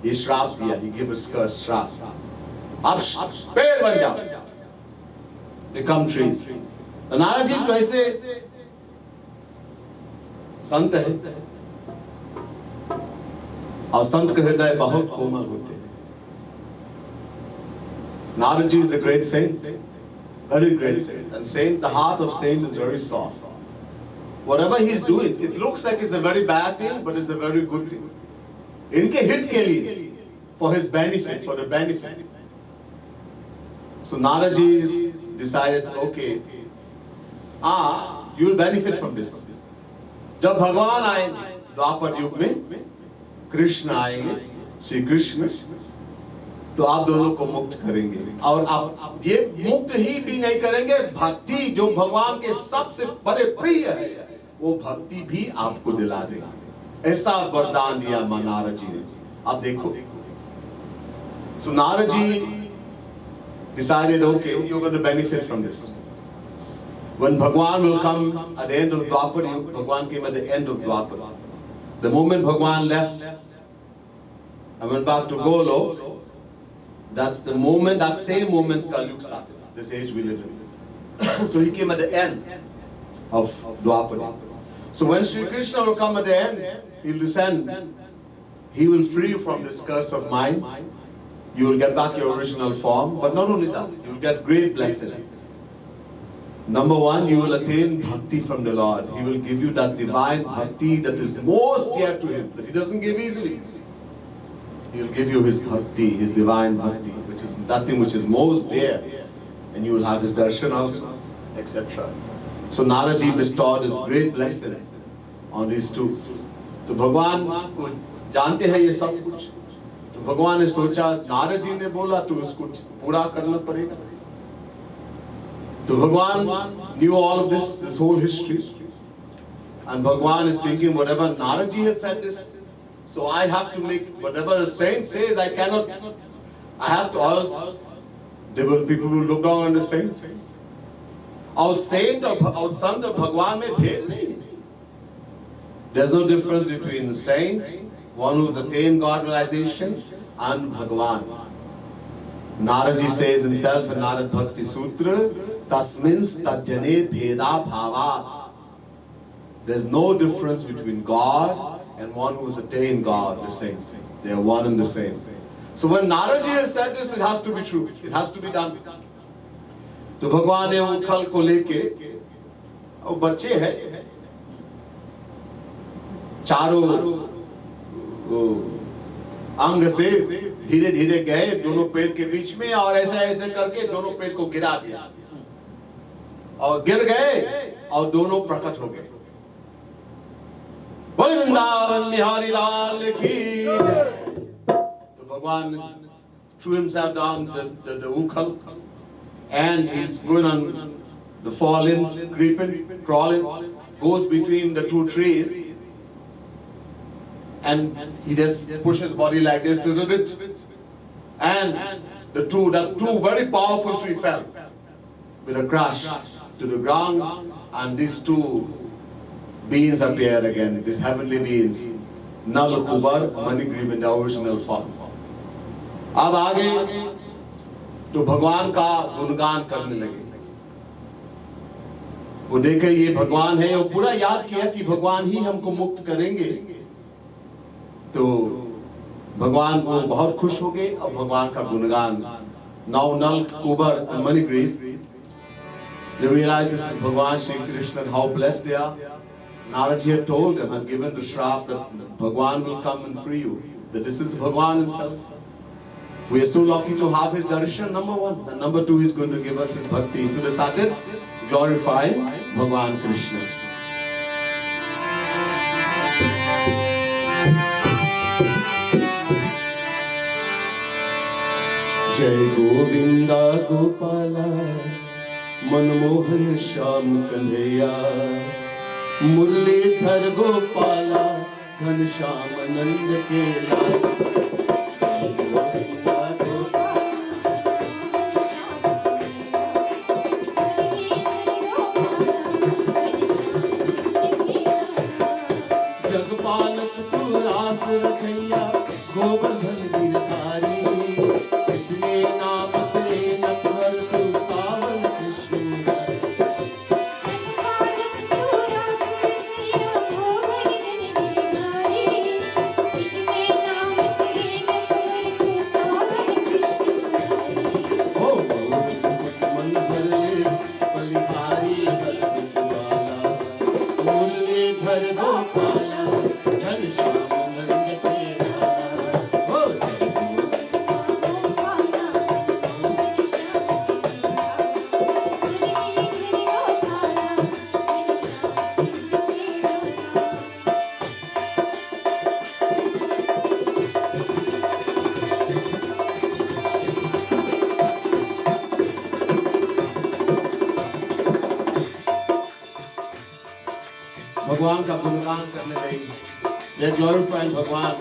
He shrap diya, he gave a curse, shrap. Up, पेड़ बन जाओ, become trees. Narad ji कैसे संत है, और संत के हृदय बहुत कोमल होते हैं. Narad ji is a great saint, very great saint, and saint, the heart of saint is very soft. Whatever he is doing, it looks like it's a very bad thing, but it's a very good thing. इनके हित के लिए, for his benefit, for the benefit. So Narad ji decided, okay, you will benefit from this. जब भगवान आएंगे द्वापर युग में, कृष्ण आएंगे, श्री कृष्ण, तो आप दोनों को मुक्त करेंगे. और आप ये मुक्त ही भी नहीं करेंगे, भक्ति जो भगवान के सबसे बड़े प्रिय है, वो भक्ति भी आपको दिला देगा. ऐसा वरदान दिया मां नारद जी ने. आप देखो. So Narad ji decided, okay, you're going to benefit from this. When Bhagwan will come at the end of Dwapar, Bhagwan came at the end of Dwapar. The moment Bhagwan left and went back to Golok, that's the moment, that same moment Kali Yuga started, this age we live in. So he came at the end of Dwapar. So when Sri Krishna will come at the end, he will descend. He will free you from this curse of mine. You will get back your original form, but not only that, you will get great blessings. Number one, you will attain bhakti from the Lord. He will give you that divine bhakti that is most dear to Him, that He doesn't give easily. He will give you His bhakti, His divine bhakti, which is that thing which is most dear, and you will have His darshan also, etc. So Narad ji bestowed His great blessing on these two. तो भगवान को जानते हैं ये सब कुछ. तो भगवान ने सोचा, नारद जी ने बोला तो उसको पूरा करना पड़ेगा. तो भगवान knew all of this whole history, and Bhagwan is thinking, whatever Narad ji has said this, so I have to make whatever a saint says. I cannot. I have to. Else, there will people who look down on the saint. Our saint or sant or Bhagwan में भेद नहीं. There's no difference between the saint, one who's attained God realization, and Bhagwan. Narad ji says himself in Narad Bhakti Sutra, Tasmins Tajjane Bheda Bhava. There's no difference between God and one who's attained God, the same. They are one and the same. So when Narad ji has said this, it has to be true. It has to be done. तो भगवान ने उखल को लेके, वो बच्चे हैं, चारों अंग से धीरे धीरे गए दोनों पेड़ के बीच में, और ऐसे ऐसे करके दोनों पेड़ को गिरा दिया, और गिर गए और दोनों प्रकट हो गए. बोले वृंदावन बिहारी लाल की जय. तो भगवान threw himself down the ukhal, and he's going on the four limbs, creeping, crawling, goes between the two trees, and he just pushes his body like this a little bit, and that two very powerful tree fell with a crash to the ground, and these two beings appeared again, these heavenly beings, Nal Kubar, Manigriva in the original form. अब आगे तो भगवान का गुणगान करने लगे। वो देखे ये भगवान है, और पूरा याद किया कि भगवान ही हमको मुक्त करेंगे। तो भगवान वो बहुत खुश हो गए और भगवान का गुणगान। Now Nal, Kubar and Manigriv, they realized this is Bhagwan Shri Krishna and how blessed they are. Narad had told them and given the shrap that Bhagwan will come and free you, that this is Bhagwan himself. We are so lucky to have his darshan, number one. And number two, he's going to give us his bhakti. So they started glorifying Bhagwan Krishna. Jai Govinda Gopala, Manmohan Shyam Kanhaiya, Murlidhar Gopala, Ghanshyam Nand ke Lal. भगवान का गुणगान करने लगी। They glorified Bhagwan.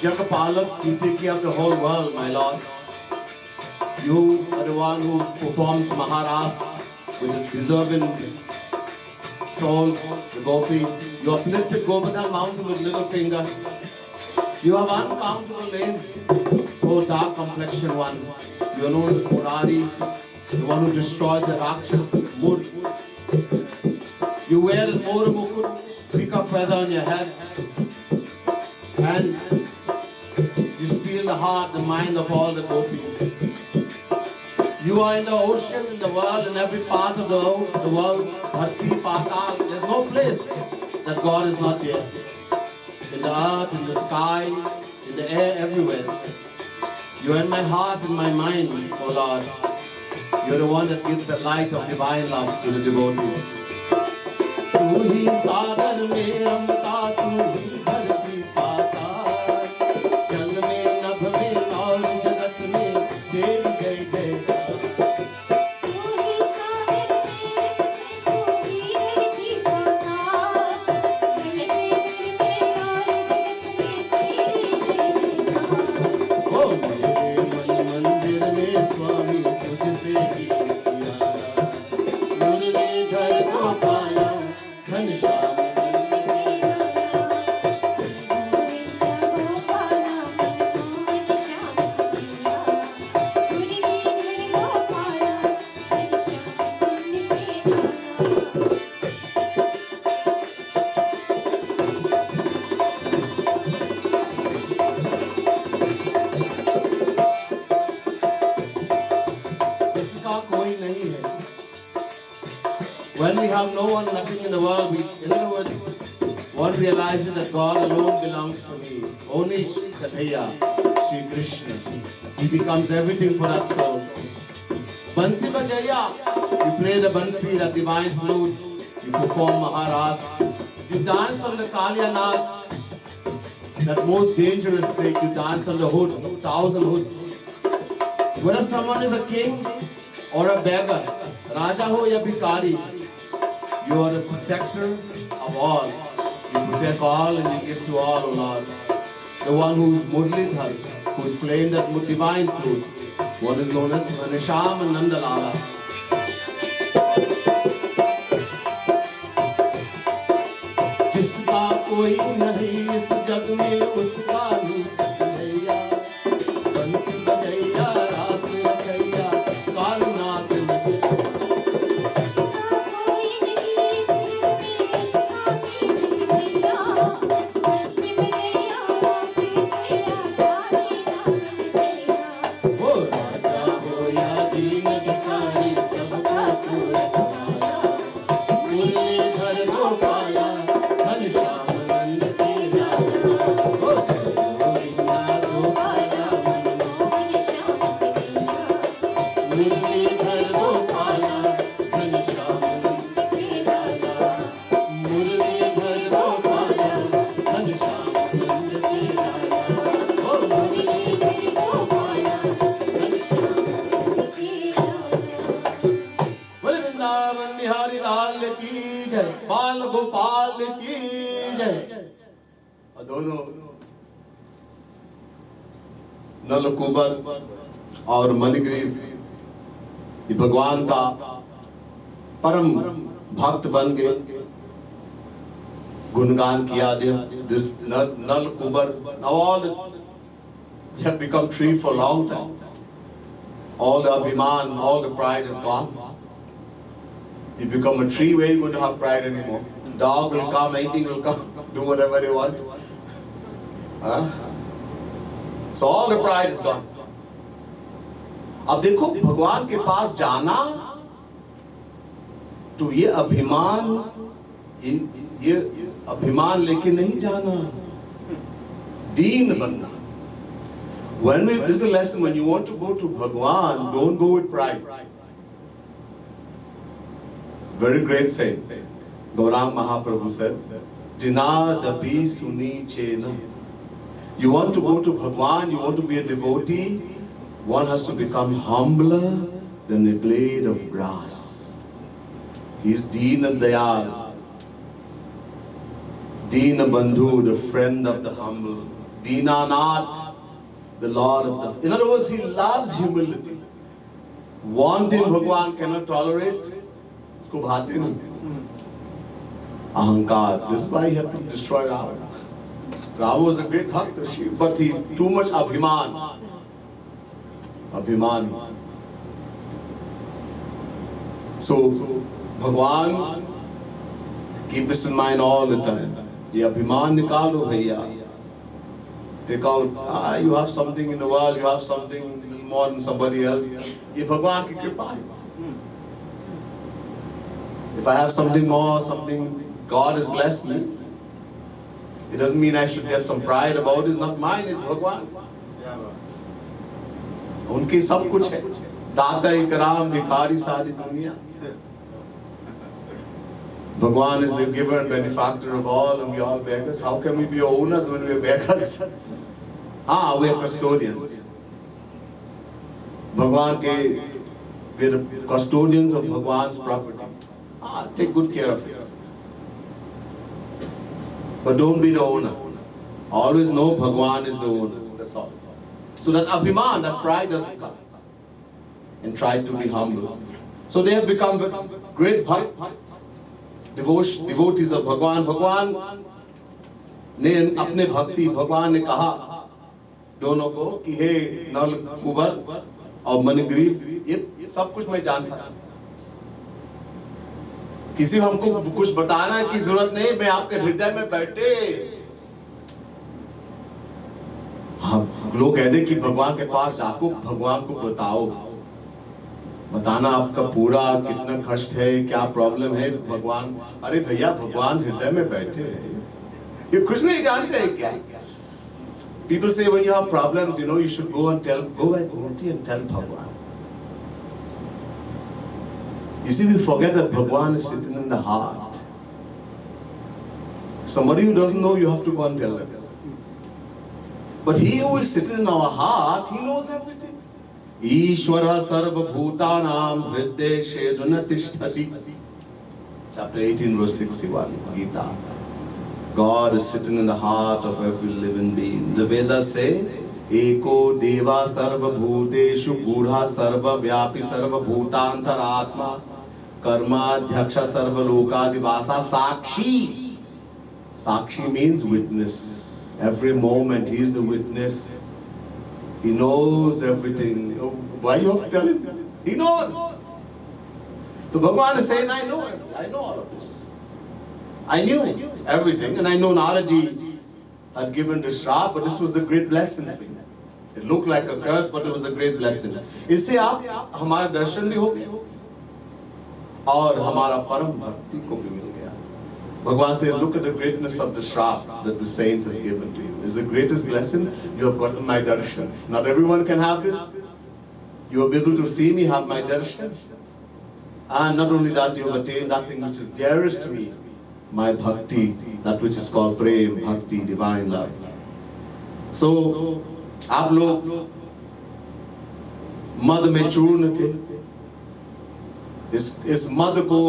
Jagapalak, you take care of the whole world, my Lord. You are the one who performs Maharas with the deserving souls, the gopis. You uplifted Govardhan mountain with little finger. You have uncountable names. Oh, dark complexion one. You are known as Murari, the one who destroyed the Rakshas, Mur. You wear a Mor Mukut, pick up feather on your head, and you steal the heart, the mind of all the gopis. You are in the ocean, in the world, in every part of the world, Bhakti, Patal. There's no place that God is not there. In the earth, in the sky, in the air, everywhere. You are in my heart, in my mind, O Lord. You're the one that gives the light of divine love to the devotees. तू ही सागर में अमृता, तू ही धरती पाताल, जल में नभ में और जगत में तेरी जय जयकार। तू ही सागर में, तू ही धरती पाताल, जल में नभ में और जगत में तेरी जय जयकार। ओ मेरे मन मंदिर में स्वामी तुझसे ही प्यारा, मुरलीधर गोपाला घनश्याम इसका कोई नहीं है। When we have no one, nothing in the world, in other words, one realizes that God alone belongs to me. Only Sathaya, Shri Krishna. He becomes everything for that soul. Bansi Bajaya, you play the Bansi, that divine flute, you perform Maharas, you dance on the Kalya Nag, that most dangerous snake, you dance on the hood, 1,000 hoods. Whether someone is a king or a beggar, Raja ho ya Bhikari, you are the protector of all. You protect all and you give to all, O Lord. The one who is Murlidhar, who is playing that divine flute, what is known as Ghanshyam and Nandalala. जिसका कोई नहीं इस जग में उसका रूप भैया, बंसी बजैया जय, बाल गोपाल की जय। और दोनों नलकूबर और मणिग्रीव ये भगवान का परम भक्त बन गए, गुणगान किया। This Nalkubar, all they have become tree for a long time. All the abhiman, all the pride is gone. You become a tree where you don't have pride anymore. Dog will come, anything will come, do whatever they want. Huh? So all the pride is gone. अब देखो भगवान के पास जाना तो ये अभिमान, ये अभिमान लेके नहीं जाना, दीन बनना। This is a lesson. When you want to go to Bhagwan, don't go with pride. Very great saying. Gaurang Mahaprabhu said, Dinadapi suni chena. You want to go to Bhagwan, you want to be a devotee, one has to become humbler than a blade of grass. He is Deen and Dayal. Deena Bandhu, the friend of the humble. Deenanath, the Lord of the... In other words, he loves humility. Wanting Bhagwan cannot tolerate. Isko bhati nahi. Ahankar. This is why he had to destroy Ravana. Ravana was a great bhakta, but he too much abhiman. Abhiman. So Bhagwan, keep this in mind all the time. Ye abhiman nikalo bhaiya. Take out, you have something in the world, you have something more than somebody else. Ye Bhagwan ki kripa hai. If I have something more, something God has blessed me, it doesn't mean I should get some pride about it. It's not mine, it's Bhagwan. उनकी सब कुछ है, दाता इकराम भिखारी सारी दुनिया। Bhagwan is the giver and benefactor of all, and we all beggars. How can we be owners when we are beggars? We are custodians. Bhagwan ke, we are custodians of Bhagwan's property. Take good care of it. But don't be the owner. Always know Bhagwan is the owner. That's all. So that abhiman, that pride doesn't come. And try to be humble. So they have become great devotees of Bhagwan. Bhagwan ने अपने भक्ति, भगवान ने कहा दोनों को कि हे नलकूबर और मणिग्रीव, ये सब कुछ मैं जानता था। किसी हमको कुछ बताना की जरूरत नहीं, मैं आपके हृदय में बैठे। लोग कहते कि भगवान के पास जाको, भगवान को बताना आपका पूरा कितना कष्ट है, क्या प्रॉब्लम है। भगवान, अरे भैया भगवान हृदय में बैठे हैं, ये कुछ नहीं जानते हैं क्या। People say when you have problems, you should go and tell Bhagwan. You see, we forget that Bhagwan is sitting in the heart. Somebody who doesn't know, you have to go and tell them. But he who is sitting in our heart, he knows everything. Ishvara sarva bhutanam hriddeshe junatishthati. Chapter 18, verse 61, Gita. God is sitting in the heart of every living being. The Vedas say, Eko deva sarva bhuteshu gudha sarva vyapi sarva bhutantaratma karma dhyaksha sarva lokadivasa sakshi. Sakshi means witness. Every moment he is the witness. He knows everything. Why you have to tell him? He knows. So Bhagwan is saying, I know all of this. I knew everything, and I know Naraji had given this shrap, but this was a great blessing. It looked like a curse, but it was a great blessing. इससे आप हमारा दर्शन भी हो गया और हमारा परम भक्ति को भी मिल गया. Bhagwan says, look at the greatness of the shrap that the saint has given to you. It's the greatest blessing. You have gotten my darshan. Not everyone can have this. You will be able to see me, have my darshan. And not only that, you have attained that thing which is dearest to me, my bhakti, that which is called prem, bhakti, divine love. So, आप लोग मद में चूर्ण थे. इस मद को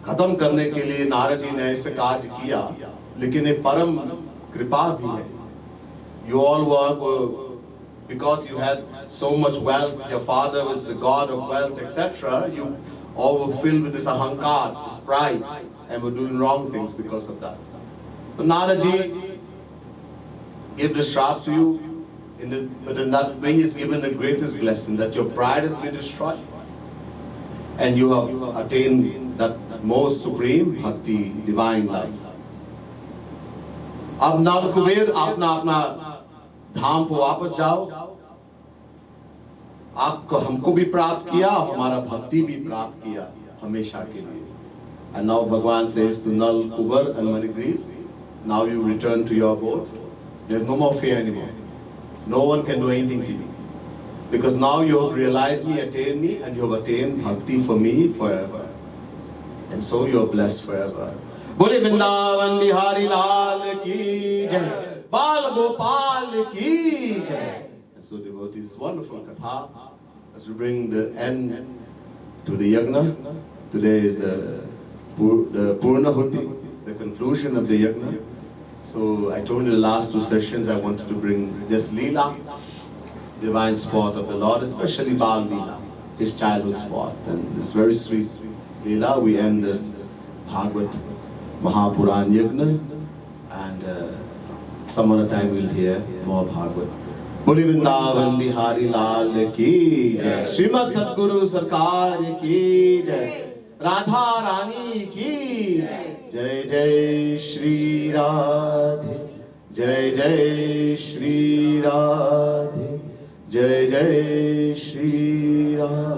खत्म करने के लिए नारद जी ने ऐसे कार्य किया, लेकिन ये परम कृपा भी है। You all were, because you had so much wealth, your father was the god of wealth, etc. You all were filled with this ahankar, this pride, and were doing wrong things because of that. So Narad ji gave the shrap to you, but in that way he has given the greatest blessing, that your pride has been destroyed and you have attained that most supreme bhakti, divine life. अब नल कुबेर अपना अपना धाम को वापस जाओ। आपको हमको भी प्राप्त किया, हमारा भक्ति भी प्राप्त किया हमेशा के लिए। And now Bhagwan says to Nal, Kubar and Manigriv, now you return to your abode. There's no more fear anymore. No one can do anything to you. Because now you have realized me, attained me, and you have attained bhakti for me forever. And so you are blessed forever. बोले वृंदावन बिहारी लाल की जय, बाल गोपाल की जय. And so devotees, wonderful katha as we bring the end to the yagna. Today is the Purnahuti, the conclusion of the yagna. So I told you the last two sessions I wanted to bring this Leela, divine sport of the Lord, especially Bal Leela, his childhood sport. And this very sweet Leela, we end this Bhagavad Mahapuran Yagna, and some other time we'll hear more Bhagavad. Boli Vrindavan Bihari Lal ki jai, Srimad Sadguru Sarkar ki jai, Radha Rani ki jai, Jai Shri Radhe, Jai Jai Shri Radhe, Jai Jai Shri Radhe.